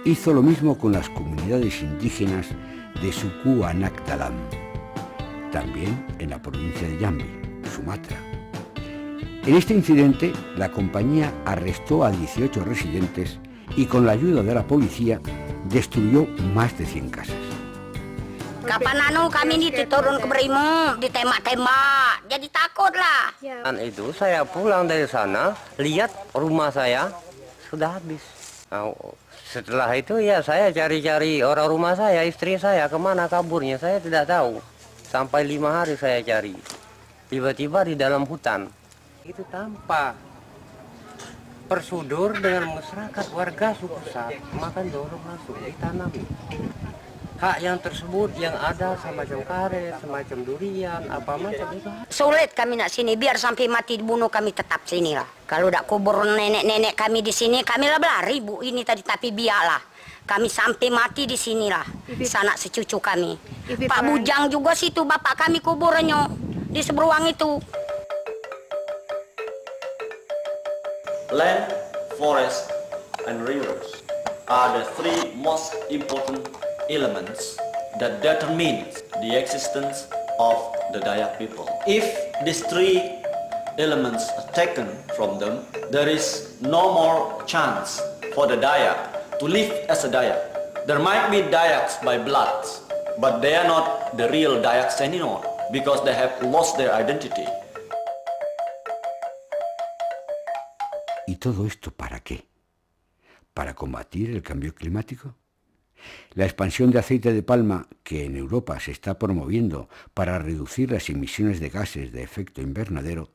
hizo lo mismo con las comunidades indígenas de Suku Anak Dalam, también en la provincia de Jambi, Sumatra. En este incidente, la compañía arrestó a 18 residentes y con la ayuda de la policía destruyó más de 100 casas. Kapan kami diturun ke Brimo, ditembak-tembak, jadi takut lah. Dan itu saya pulang dari sana, lihat rumah saya sudah habis. Nah, setelah itu ya saya cari-cari orang rumah saya, istri saya, kemana kaburnya saya tidak tahu. Sampai 5 hari saya cari. Tiba-tiba di dalam hutan. Itu tanpa persudur dengan masyarakat warga suku Sat, makan dorong langsung ditanam. Hak yang tersebut yang ada semacam karet, semacam durian, apa macam itu. Sulit kami nak sini, biar sampai mati dibunuh kami tetap sini lah. Kalau tak kubur nenek-nenek kami di sini, kami lah berlari bu ini tadi, tapi biarlah. Kami sampai mati di sini lah, sanak secucu kami. Pak Bujang juga situ, bapak kami kuburnya di Seberuang itu. Land, forest, and rivers are the three most important elements that determine the existence of the Dayak people. If these three elements are taken from them, there is no more chance for the Dayak to live as a Dayak. There might be Dayaks by blood, but they are not the real Dayaks anymore because they have lost their identity. ¿Y todo esto para qué? ¿Para combatir el cambio climático? La expansión de aceite de palma que en Europa se está promoviendo para reducir las emisiones de gases de efecto invernadero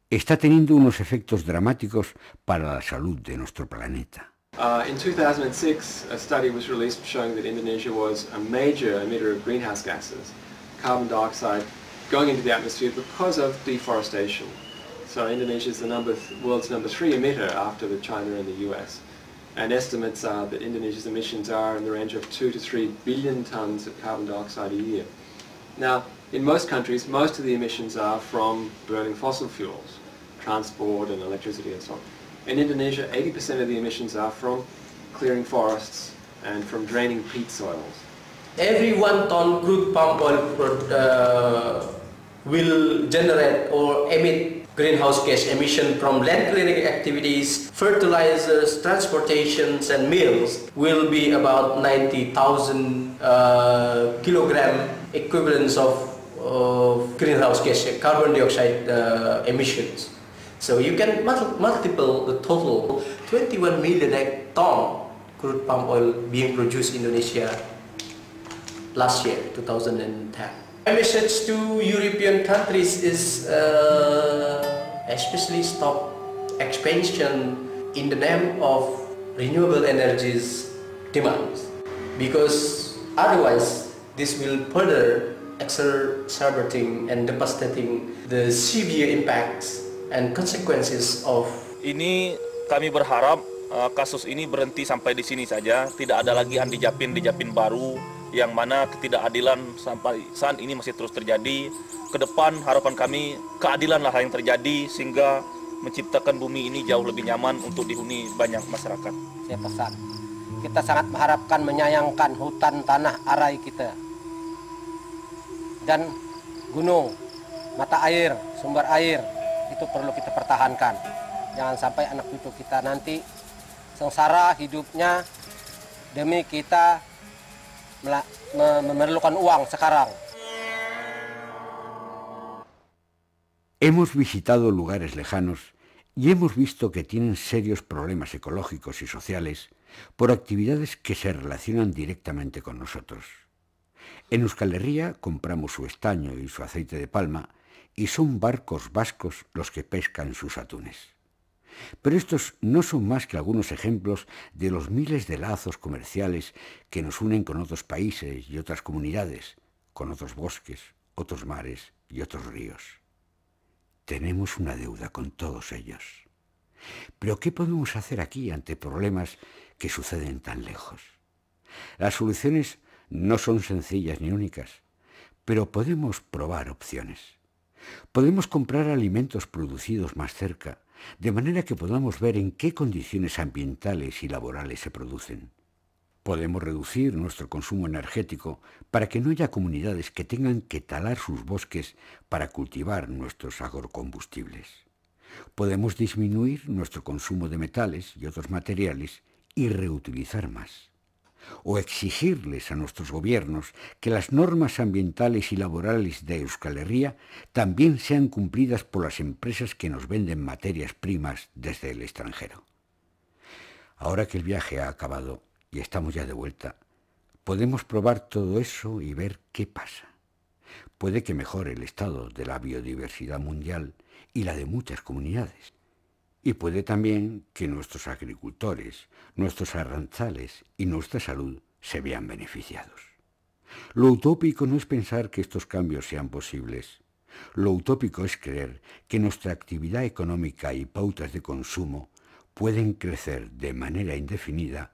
está teniendo unos efectos dramáticos para la salud de nuestro planeta. In 2006, a study was released showing that Indonesia was a major emitter of greenhouse gases, carbon dioxide, going into the atmosphere because of deforestation. So Indonesia is the world's number 3 emitter after China and the US. And estimates are that Indonesia's emissions are in the range of 2 to 3 billion tons of carbon dioxide a year. Now, in most countries, most of the emissions are from burning fossil fuels, transport and electricity and so on. In Indonesia, 80% of the emissions are from clearing forests and from draining peat soils. Every 1 ton crude palm oil will generate or emit greenhouse gas emission from land clearing activities, fertilizers, transportations and mills will be about 90,000 kilogram equivalents of greenhouse gas, carbon dioxide emissions. So you can multiple the total 21 million ton crude palm oil being produced in Indonesia last year, 2010. My message to European countries is especially stop expansion in the name of renewable energies demands, because otherwise this will further exacerbating and devastating the severe impacts and consequences of. Ini kami berharap kasus ini berhenti sampai di sini saja, tidak ada lagi Andi Japin baru yang mana ketidakadilan sampai saat ini masih terus terjadi. Ke depan harapan kami keadilanlah yang terjadi sehingga menciptakan bumi ini jauh lebih nyaman untuk dihuni banyak masyarakat. Saya pesan, kita sangat mengharapkan menyayangkan hutan tanah arai kita dan gunung, mata air, sumber air itu perlu kita pertahankan. Jangan sampai anak cucu kita nanti sengsara hidupnya demi kita memerlukan uang sekarang. Hemos visitado lugares lejanos y hemos visto que tienen serios problemas ecológicos y sociales por actividades que se relacionan directamente con nosotros. En Euskal Herria compramos su estaño y su aceite de palma y son barcos vascos los que pescan sus atunes. Pero estos no son más que algunos ejemplos de los miles de lazos comerciales que nos unen con otros países y otras comunidades, con otros bosques, otros mares y otros ríos. Tenemos una deuda con todos ellos. Pero ¿qué podemos hacer aquí ante problemas que suceden tan lejos? Las soluciones no son sencillas ni únicas, pero podemos probar opciones. Podemos comprar alimentos producidos más cerca, de manera que podamos ver en qué condiciones ambientales y laborales se producen. Podemos reducir nuestro consumo energético para que no haya comunidades que tengan que talar sus bosques para cultivar nuestros agrocombustibles. Podemos disminuir nuestro consumo de metales y otros materiales y reutilizar más. O exigirles a nuestros gobiernos que las normas ambientales y laborales de Euskal Herria también sean cumplidas por las empresas que nos venden materias primas desde el extranjero. Ahora que el viaje ha acabado y estamos ya de vuelta, podemos probar todo eso y ver qué pasa. Puede que mejore el estado de la biodiversidad mundial y la de muchas comunidades. Y puede también que nuestros agricultores, nuestros arranzales y nuestra salud se vean beneficiados. Lo utópico no es pensar que estos cambios sean posibles. Lo utópico es creer que nuestra actividad económica y pautas de consumo pueden crecer de manera indefinida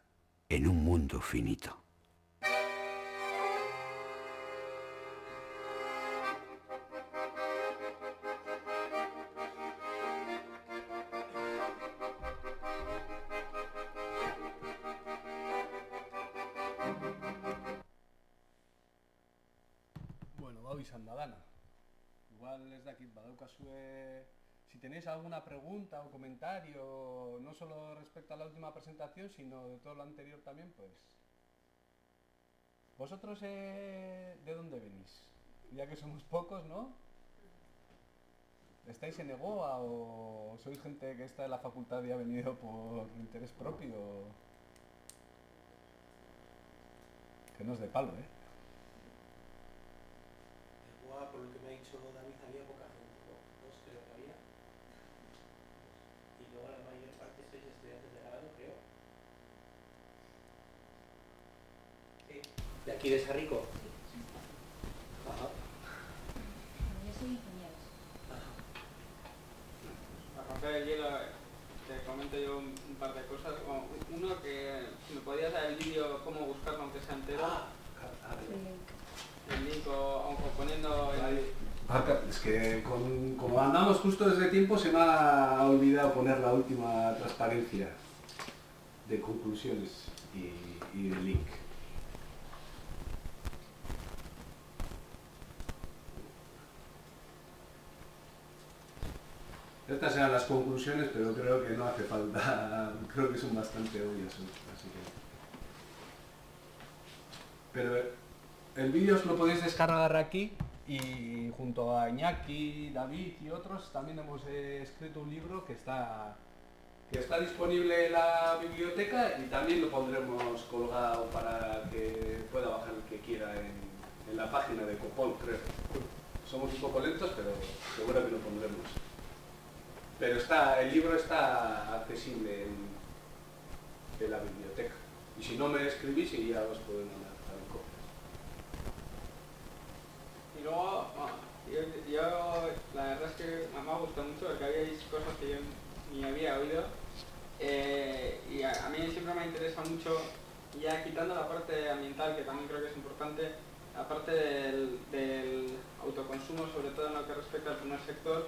en un mundo finito. izan da dana. Igual ez dakit badaukazue, si tenéis alguna pregunta o comentario, no solo respecto a la última presentación, sino de todo lo anterior también, pues... ¿Vosotros de dónde venís? Ya que somos pocos, ¿no? ¿Estáis en EGOA o sois gente que está en la facultad y ha venido por interés propio? Que no es de palo, ¿eh? EGOA, por lo que me ha dicho David, había poca gente, ¿no? Dos creo que había. Y luego la mayor parte sois estudiantes de grado, creo. Sí. ¿De aquí de Sarrico? Sí. Ajá. Yo soy ingeniero. A romper el hielo, te comento yo un par de cosas. Uno, que si me podías dar el vídeo, cómo buscarlo aunque sea entero. El link o poniendo el... Es que como andamos justo desde tiempo se me ha olvidado poner la última transparencia de conclusiones y de link. Estas eran las conclusiones, pero creo que no hace falta, creo que son bastante obvias, así que... Pero el vídeo os lo podéis descargar aquí y junto a Iñaki, David y otros también hemos escrito un libro que está disponible en la biblioteca y también lo pondremos colgado para que pueda bajar el que quiera en la página de Copol, creo. Somos un poco lentos, pero seguro que lo pondremos. Pero el libro está accesible en la biblioteca. Y si no me escribís y ya os puedo mandar también copias. Y luego, yo la verdad es que me ha gustado mucho porque había cosas que yo ni había oído. Y a mí siempre me interesa mucho, ya quitando la parte ambiental, que también creo que es importante, la parte del autoconsumo, sobre todo en lo que respecta al primer sector.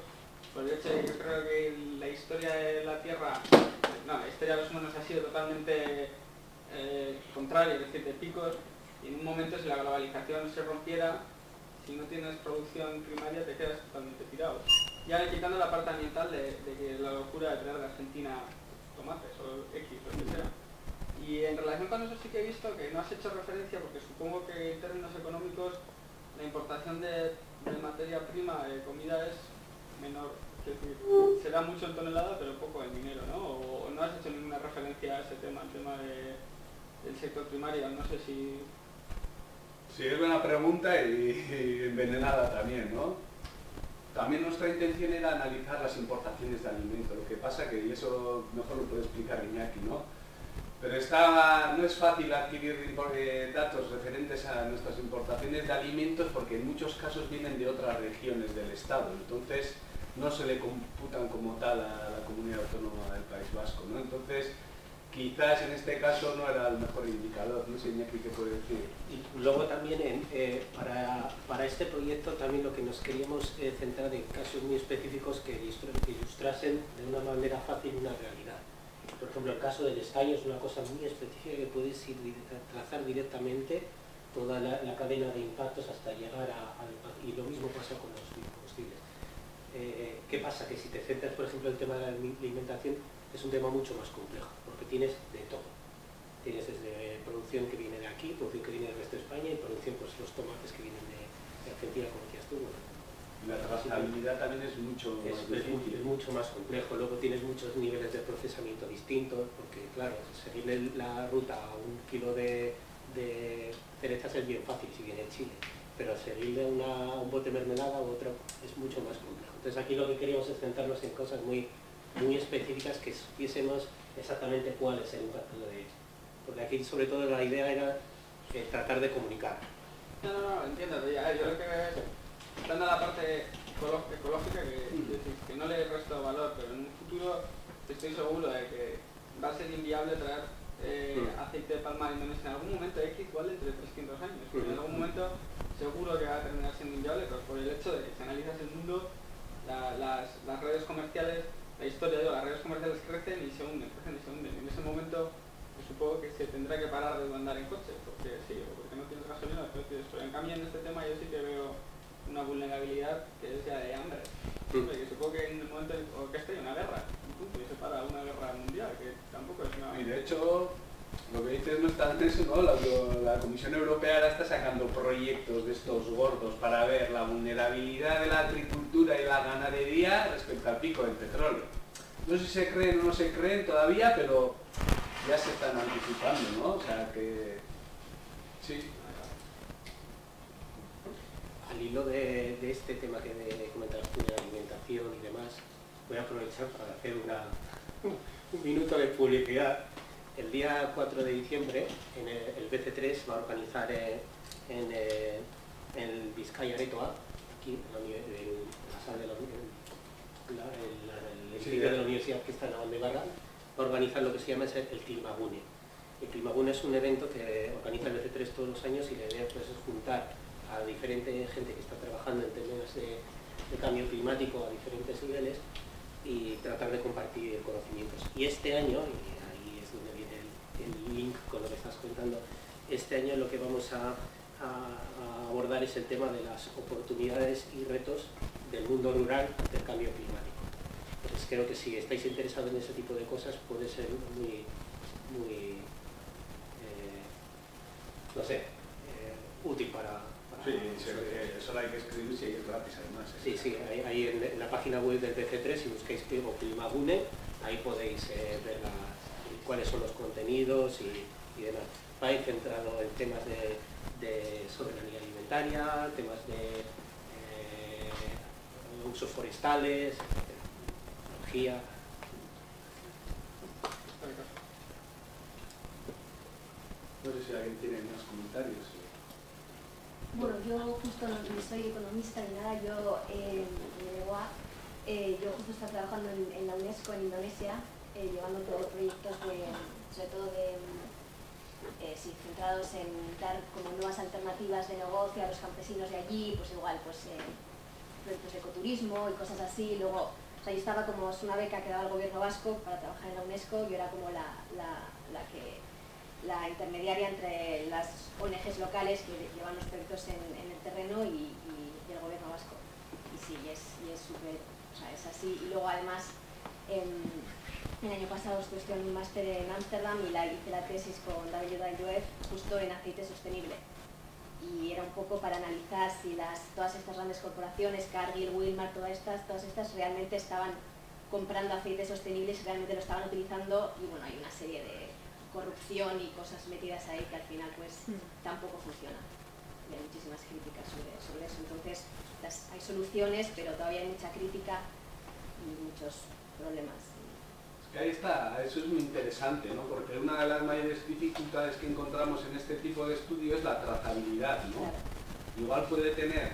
Por el hecho de que yo creo que la historia de la Tierra, la historia de los humanos ha sido totalmente contraria, es decir, de picos, y en un momento si la globalización se rompiera, si no tienes producción primaria te quedas totalmente tirado. Ya quitando la parte ambiental de que la locura de traer de Argentina tomates o X, lo que sea. Y en relación con eso sí que he visto que no has hecho referencia, porque supongo que en términos económicos la importación de materia prima, de comida, es menor, es decir, se da mucho en tonelada pero poco en dinero, ¿no? O no has hecho ninguna referencia a ese tema, el tema del sector primario, no sé si... Sí, es buena pregunta y envenenada también, ¿no? También nuestra intención era analizar las importaciones de alimentos, lo que pasa que, y eso mejor lo puede explicar Iñaki, ¿no? Pero no es fácil adquirir datos referentes a nuestras importaciones de alimentos porque en muchos casos vienen de otras regiones del Estado, entonces no se le computan como tal a la comunidad autónoma del País Vasco, ¿no? Entonces quizás en este caso no era el mejor indicador, no sé Iñaki qué puede decir. Y luego también para este proyecto también lo que nos queríamos centrar en casos muy específicos que ilustrasen de una manera fácil una realidad. Por ejemplo, el caso del estaño es una cosa muy específica que puedes trazar directamente toda la cadena de impactos hasta llegar y lo mismo pasa con los biocombustibles. ¿Qué pasa? Que si te centras, por ejemplo, en el tema de la alimentación, es un tema mucho más complejo, porque tienes de todo. Tienes desde producción que viene de aquí, producción que viene del resto de España y producción, pues los tomates que vienen de Argentina, como decías tú. La trazabilidad también es mucho más difícil. Es mucho más complejo, luego tienes muchos niveles de procesamiento distintos, porque claro, seguirle la ruta a un kilo de cerezas es bien fácil si viene de Chile, pero seguirle un bote de mermelada u otro es mucho más complejo. Entonces aquí lo que queríamos es centrarnos en cosas muy específicas que supiésemos exactamente cuál es el impacto de ello. Porque aquí sobre todo la idea era tratar de comunicar. No, entiendo, yo lo que dando la parte ecológica que no le resto valor, pero en un futuro estoy seguro de que va a ser inviable traer aceite de palma de Indonesia en algún momento X, igual entre 300 años, pero en algún momento seguro que va a terminar siendo inviable, pero por el hecho de que si analizas el mundo, las redes comerciales, la historia de las redes comerciales crecen y se hunden, y en ese momento pues, supongo que se tendrá que parar de andar en coche, porque sí, o porque no tienes gasolina, pero en cambio en este tema yo sí que veo una vulnerabilidad que es ya de hambre. Porque supongo que en el momento en que esté una guerra, y se para una guerra mundial, que tampoco es una... Y de hecho, lo que dices no está en eso, ¿no? La Comisión Europea ahora está sacando proyectos de estos gordos para ver la vulnerabilidad de la agricultura y la ganadería respecto al pico del petróleo. No sé si se creen o no se creen todavía, pero ya se están anticipando, ¿no? O sea que... sí. Al hilo de este tema que comentabas tú de la alimentación y demás, voy a aprovechar para hacer un minuto de publicidad. El día 4 de diciembre el BC3 va a organizar en el Vizcaya Aretoa, aquí en la sala de el edificio de la universidad que está en la Valdebarra, va a organizar lo que se llama el Climabune. El Climabune es un evento que organiza el BC3 todos los años y la idea pues, es juntar a diferente gente que está trabajando en temas de cambio climático a diferentes niveles y tratar de compartir conocimientos. Y este año, y ahí es donde viene el link con lo que estás contando, este año lo que vamos a abordar es el tema de las oportunidades y retos del mundo rural del cambio climático. Entonces creo que si estáis interesados en ese tipo de cosas puede ser muy no sé, útil para... Sí, eso hay que escribirse y es gratis además. Sí, sí, ahí en la página web del BC3, si buscáis Climabune, ahí podéis ver cuáles son los contenidos y demás. Va a ir centrado en temas de soberanía alimentaria, temas de usos forestales, ecología. No sé si alguien tiene más comentarios. Bueno, yo justo no soy economista ni nada, yo yo justo estaba trabajando en la UNESCO en Indonesia, llevando todos proyectos sobre todo centrados en dar como nuevas alternativas de negocio a los campesinos de allí, pues igual, proyectos de ecoturismo y cosas así. Luego, o sea, yo estaba como, es una beca que daba el gobierno vasco para trabajar en la UNESCO, yo era como la intermediaria entre las ONGs locales que llevan los proyectos en el terreno y el gobierno vasco. Y sí, es súper, o sea, es así. Y luego además, el año pasado estuve estudiando un máster en Ámsterdam y hice la tesis con David Ayuef justo en aceite sostenible. Y era un poco para analizar si todas estas grandes corporaciones, Cargill, Wilmar, todas estas realmente estaban comprando aceite sostenible y si realmente lo estaban utilizando. Y bueno, hay una serie de corrupción y cosas metidas ahí que al final pues tampoco funciona. Y hay muchísimas críticas sobre eso. Entonces hay soluciones, pero todavía hay mucha crítica y muchos problemas. Es que ahí está, eso es muy interesante, ¿no? Porque una de las mayores dificultades que encontramos en este tipo de estudio es la trazabilidad, ¿no? Claro. Igual puede tener,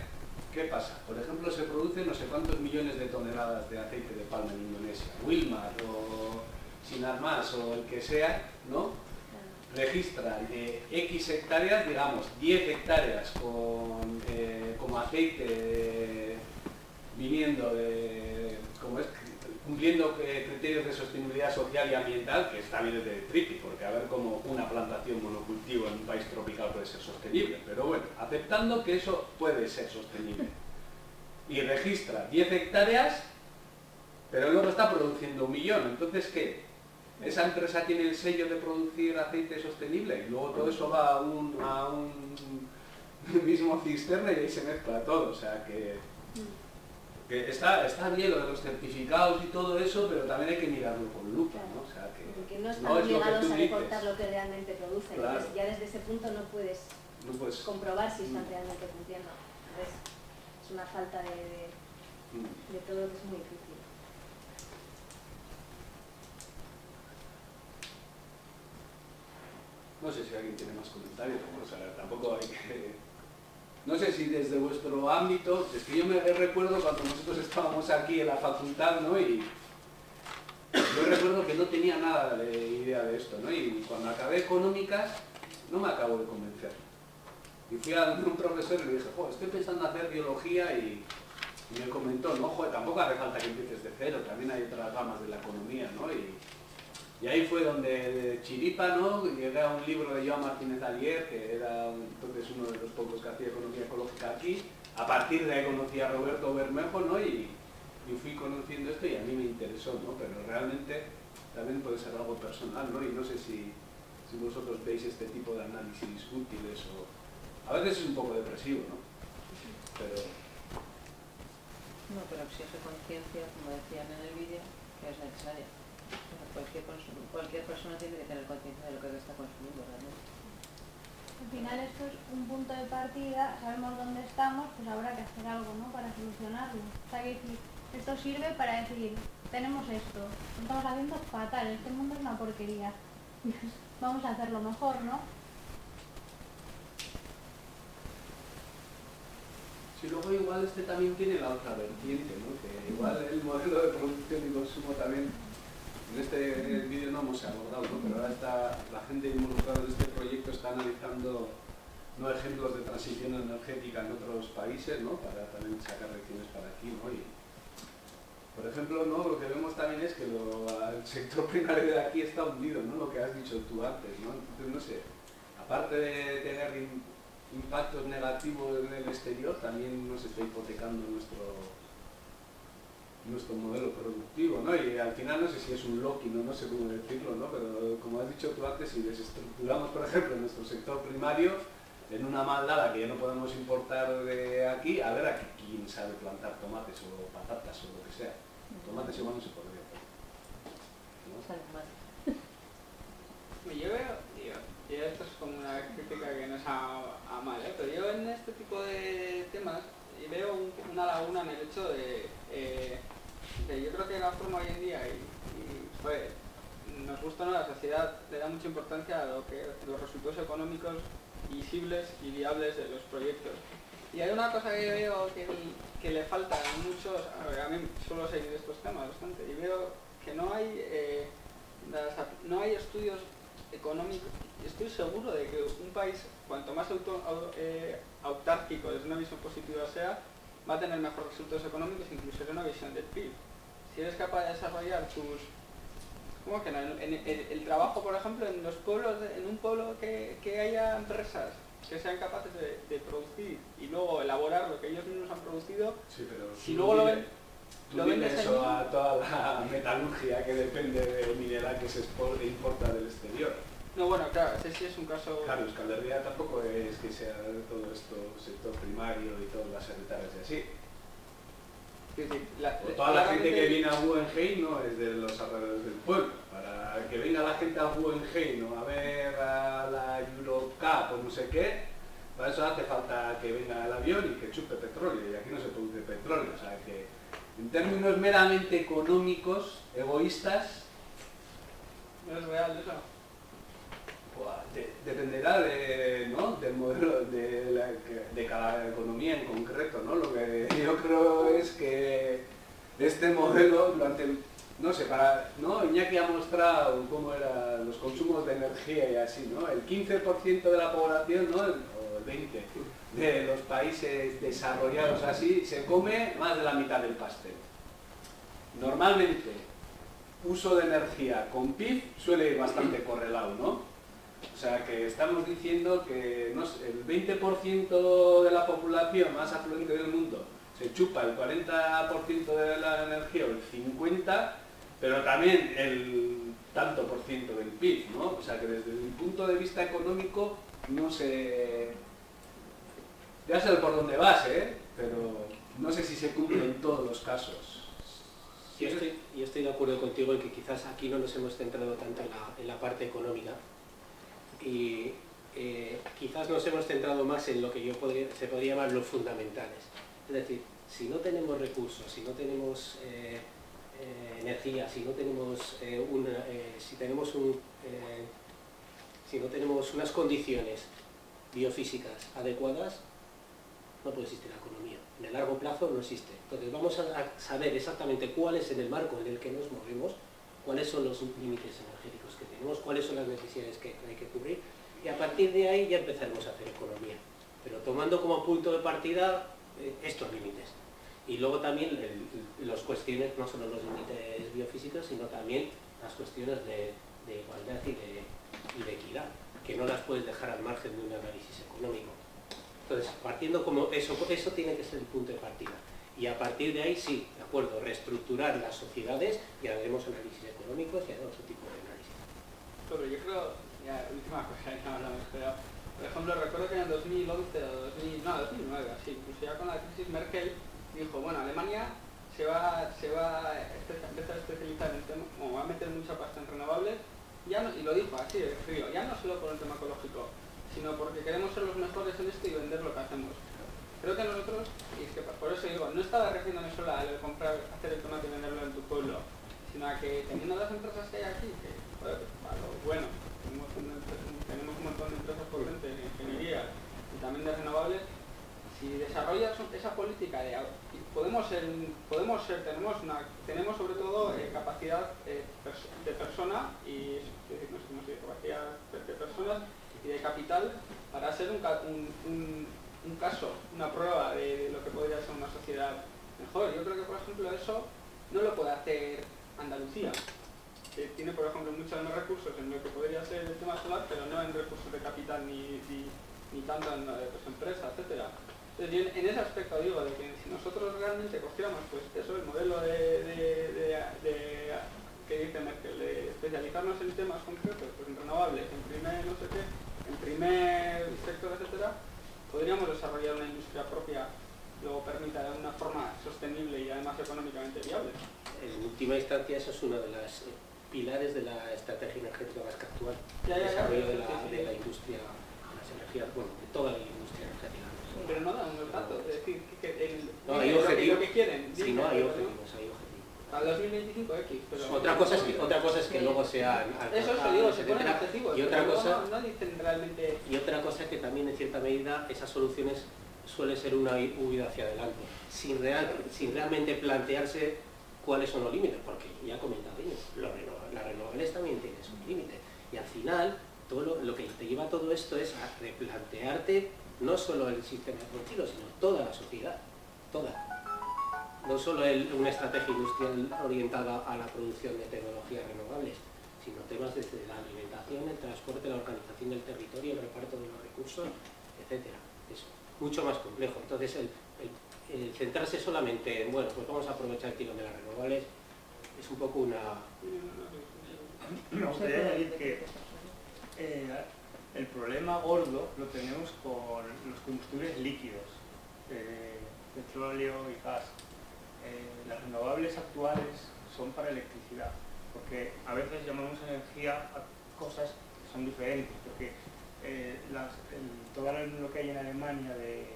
¿qué pasa? Por ejemplo, se producen no sé cuántos millones de toneladas de aceite de palma en Indonesia, Wilmar o Sinar Mas o el que sea, ¿no? Registran X hectáreas, digamos 10 hectáreas como aceite viniendo cumpliendo criterios de sostenibilidad social y ambiental, que está bien desde Tripi, porque a ver cómo una plantación monocultivo en un país tropical puede ser sostenible, pero bueno, aceptando que eso puede ser sostenible. Y registra 10 hectáreas, pero luego está produciendo 1 millón, entonces ¿qué? Esa empresa tiene el sello de producir aceite sostenible y luego todo eso va a un mismo cisterna y ahí se mezcla todo, o sea que está bien lo de los certificados y todo eso, pero también hay que mirarlo con lupa, ¿no? O sea que porque no están obligados a reportar lo que realmente producen, claro. Entonces ya desde ese punto no puedes comprobar si están realmente cumpliendo. Entonces es una falta de todo que es muy difícil. No sé si alguien tiene más comentarios, o sea, tampoco hay que... No sé si desde vuestro ámbito, es que yo me recuerdo cuando nosotros estábamos aquí en la facultad, ¿no? Y yo recuerdo que no tenía nada de idea de esto, ¿no? Y cuando acabé económicas, no me acabo de convencer. Y fui a un profesor y le dije, joder, estoy pensando en hacer biología y me comentó, no, joder, tampoco hace falta que empieces de cero, también hay otras ramas de la economía, ¿no? Y ahí fue donde de chiripa, ¿no? Llegué a un libro de Joan Martínez Alier, que era entonces uno de los pocos que hacía economía ecológica aquí, a partir de ahí conocí a Roberto Bermejo, ¿no? Y fui conociendo esto y a mí me interesó, ¿no? Pero realmente también puede ser algo personal, ¿no? Y no sé si vosotros veis este tipo de análisis útiles o... A veces es un poco depresivo, ¿no? Pero... No, pero exige conciencia, como decían en el vídeo, que es necesaria. Cualquier persona tiene que tener conciencia de lo que está consumiendo realmente. Al final esto es un punto de partida, sabemos dónde estamos, pues habrá que hacer algo, ¿no? Para solucionarlo. O sea, que decir, esto sirve para decir, tenemos esto, lo estamos haciendo fatal, este mundo es una porquería. Vamos a hacerlo mejor, ¿no? Sí, luego igual este también tiene la otra vertiente, ¿no? Que igual el modelo de producción y consumo también, en este vídeo no hemos abordado, ¿no? Pero ahora está la gente involucrada en este proyecto está analizando, ¿no?, ejemplos de transición energética en otros países, ¿no? Para también sacar lecciones para aquí, ¿no? Y, por ejemplo, ¿no?, lo que vemos también es que el sector primario de aquí está hundido, ¿no? Lo que has dicho tú antes, ¿no? Entonces, no sé, aparte de tener impactos negativos en el exterior, también nos está hipotecando nuestro modelo productivo, ¿no? Y al final no sé si es un lock-in, no sé cómo decirlo, ¿no? Pero como has dicho tú antes, si desestructuramos, por ejemplo, nuestro sector primario en una maldada que ya no podemos importar de aquí, a ver a quién sabe plantar tomates o patatas o lo que sea. Tomates igual no se podría hacer, ¿no? Yo veo, y esto es como una crítica que no es a mal, pero yo en este tipo de temas veo una laguna en el hecho de yo creo que la forma hoy en día pues, nos gusta, ¿no?, la sociedad le da mucha importancia a los resultados económicos visibles y viables de los proyectos. Y hay una cosa que veo que le falta a muchos, a mí suelo seguir estos temas bastante, y veo que no hay estudios económicos. Estoy seguro de que un país, cuanto más autárquico desde una visión positiva sea, va a tener mejores resultados económicos, incluso desde una visión del PIB. Si eres capaz de desarrollar ¿cómo que no? El trabajo, por ejemplo, en los pueblos, en un pueblo que haya empresas que sean capaces de producir y luego elaborar lo que ellos mismos han producido, sí, pero si luego lo ven... Tú tienes eso a toda la metalurgia que depende del mineral que se importa del exterior. No, bueno, claro, ese sí es un caso... Claro, Euskal Herria tampoco es que sea todo esto sector primario y todas las secretarias y así. Sí, toda la gente que viene a Guggenheim no es de los alrededores del pueblo. Para que venga la gente a Guggenheim o a ver a la Eurocup o no sé qué, para eso hace falta que venga el avión y que chupe petróleo, y aquí no se produce petróleo. O sea que en términos meramente económicos, egoístas, ¿no es real eso? Dependerá ¿no?, del modelo de cada economía en concreto, ¿no? Lo que yo creo es que este modelo no sé, ¿no? Iñaki ha mostrado cómo eran los consumos de energía y así, ¿no? El 15% de la población, ¿no?, o el 20% de los países desarrollados así, se come más de la mitad del pastel. Normalmente, uso de energía con PIB suele ir bastante correlado, ¿no? O sea que estamos diciendo que no sé, el 20% de la población más afluente del mundo se chupa el 40% de la energía o el 50%, pero también el tanto por ciento del PIB, ¿no? O sea que desde el punto de vista económico no sé... Ya sé por dónde vas, pero no sé si se cumple en todos los casos. Yo estoy de acuerdo contigo en que quizás aquí no nos hemos centrado tanto en la parte económica y quizás nos hemos centrado más en lo que se podría llamar los fundamentales. Es decir, si no tenemos recursos, si no tenemos energía, si no tenemos unas condiciones biofísicas adecuadas, no puede existir la economía. En el largo plazo no existe. Entonces vamos a saber exactamente cuál es en el marco en el que nos movemos, cuáles son los límites energéticos que tenemos, cuáles son las necesidades que hay que cubrir, y a partir de ahí ya empezaremos a hacer economía. Pero tomando como punto de partida estos límites. Y luego también las cuestiones, no solo los límites biofísicos, sino también las cuestiones de igualdad y de equidad, que no las puedes dejar al margen de un análisis económico. Entonces, partiendo como eso tiene que ser el punto de partida. Y a partir de ahí, sí, de acuerdo, reestructurar las sociedades y haremos análisis económicos y haremos otro tipo de análisis. Pero yo creo, ya, última cosa, ya hablamos, pero, por ejemplo, recuerdo que en el 2011 o 2009, así, incluso ya con la crisis Merkel, dijo, bueno, Alemania se va a empezar a especializar en tema, o va a meter mucha pasta en renovables, ya no, y lo dijo así de frío, ya no solo por el tema ecológico, sino porque queremos ser los mejores en esto y vender lo que hacemos. Creo que nosotros, y es que por eso digo, no estaba refiriéndome solo a lo de comprar, hacer el tomate y venderlo en tu pueblo, sino a que teniendo las empresas que hay aquí, que, joder, para lo bueno, tenemos un montón de empresas potentes en ingeniería y también de renovables, si desarrollas esa política de tenemos sobre todo capacidad de persona y no sé, capacidad de personas y de capital para hacer un caso, una prueba de lo que podría ser una sociedad mejor. Yo creo que por ejemplo eso no lo puede hacer Andalucía, que tiene por ejemplo muchos más recursos en lo que podría ser el tema solar, pero no en recursos de capital ni tanto en empresas, etcétera. Entonces yo en ese aspecto digo de que si nosotros realmente cogiéramos pues eso, el modelo que dice Merkel, de especializarnos en temas concretos, pues en renovables, en primer no sé qué, en primer sector, etcétera, podríamos desarrollar una industria propia que luego permita de una forma sostenible y además económicamente viable. En última instancia eso es uno de los pilares de la estrategia energética vasca actual, el desarrollo de la industria, las energías, bueno, de toda la industria energética. Pero no da un dato, es decir, no, hay objetivos, lo que quieren. Sí, no, hay objetivos, hay objetivos. Para 2025 X, pero... Otra cosa es que luego sean... Eso se digo, se ponen objetivos, y otra cosa, no dicen realmente... Y otra cosa es que también en cierta medida esas soluciones suele ser una huida hacia adelante, sin realmente plantearse cuáles son los límites, porque ya he comentado ellos, las renovables también tienen sus límites. Y al final, todo lo que te lleva a todo esto es a replantearte no solo el sistema productivo, sino toda la sociedad, toda. No solo una estrategia industrial orientada a la producción de tecnologías renovables, sino temas desde la alimentación, el transporte, la organización del territorio, el reparto de los recursos, etcétera. Es mucho más complejo. Entonces, el centrarse solamente en, bueno, pues vamos a aprovechar el tirón de las renovables, es un poco una... Me gustaría decir que el problema gordo lo tenemos con los combustibles líquidos, petróleo y gas. Las renovables actuales son para electricidad, porque a veces llamamos energía a cosas que son diferentes, porque todo lo que hay en Alemania de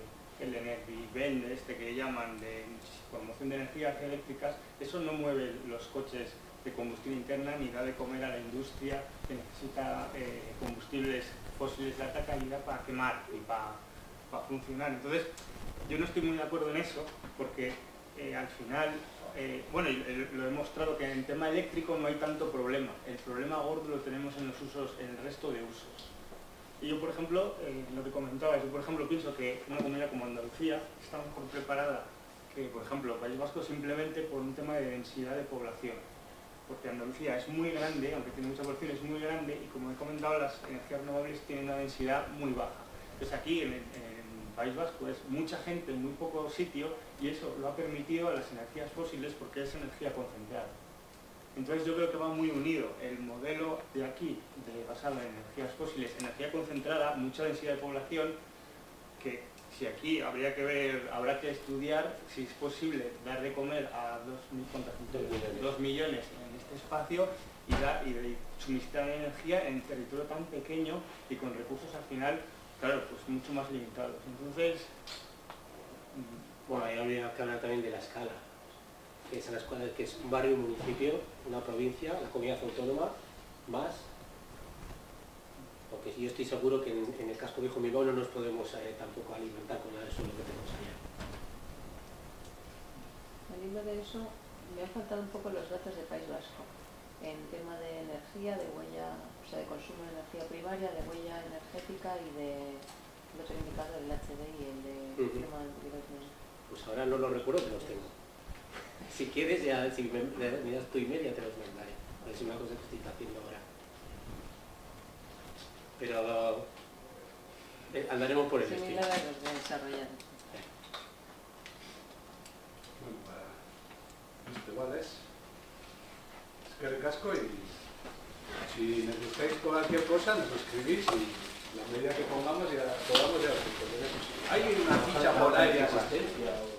el Energiewende, que llaman de promoción de energías eléctricas, eso no mueve los coches de combustión interna ni da de comer a la industria que necesita combustibles fósiles de alta calidad para quemar y para funcionar. Entonces, yo no estoy muy de acuerdo en eso, porque al final, bueno, lo he mostrado que en el tema eléctrico no hay tanto problema. El problema gordo lo tenemos en los usos, en el resto de usos. Y yo, por ejemplo, lo que comentaba, yo por ejemplo pienso que una comunidad como Andalucía está mejor preparada que, por ejemplo, País Vasco, simplemente por un tema de densidad de población. Porque Andalucía es muy grande, aunque tiene mucha población, es muy grande, y como he comentado, las energías renovables tienen una densidad muy baja. Entonces aquí, en País Vasco, es mucha gente en muy poco sitio, y eso lo ha permitido a las energías fósiles porque es energía concentrada. Entonces yo creo que va muy unido el modelo de aquí, basado en energías fósiles, energía concentrada, mucha densidad de población, que si aquí habrá que estudiar si es posible dar de comer a 2 millones en este espacio y suministrar energía en un territorio tan pequeño y con recursos al final, claro, pues mucho más limitados. Entonces, bueno, ahí habría que hablar también de la escala. Que es, que es un barrio, un municipio, una provincia, la comunidad autónoma, más, porque yo estoy seguro que en el casco viejo Bilbao no nos podemos tampoco alimentar con el suelo que tenemos allá. Al hilo de eso, me han faltado un poco los datos de País Vasco, en tema de energía, de huella, o sea, de consumo de energía primaria, de huella energética y de otro indicador, el HD y el de clima del gobierno. Pues ahora no los recuerdo, pero los tengo. Si quieres, ya, si me das tu email, ya te los mandaré. A ver si una cosa que estoy haciendo ahora. Pero andaremos por el estilo. Similar a los desarrollados. Bueno, esto igual es que recasco y si necesitáis cualquier cosa nos escribís y la medida que pongamos ya podamos ya lo tenemos. Hay una ficha por ahí de asistencia.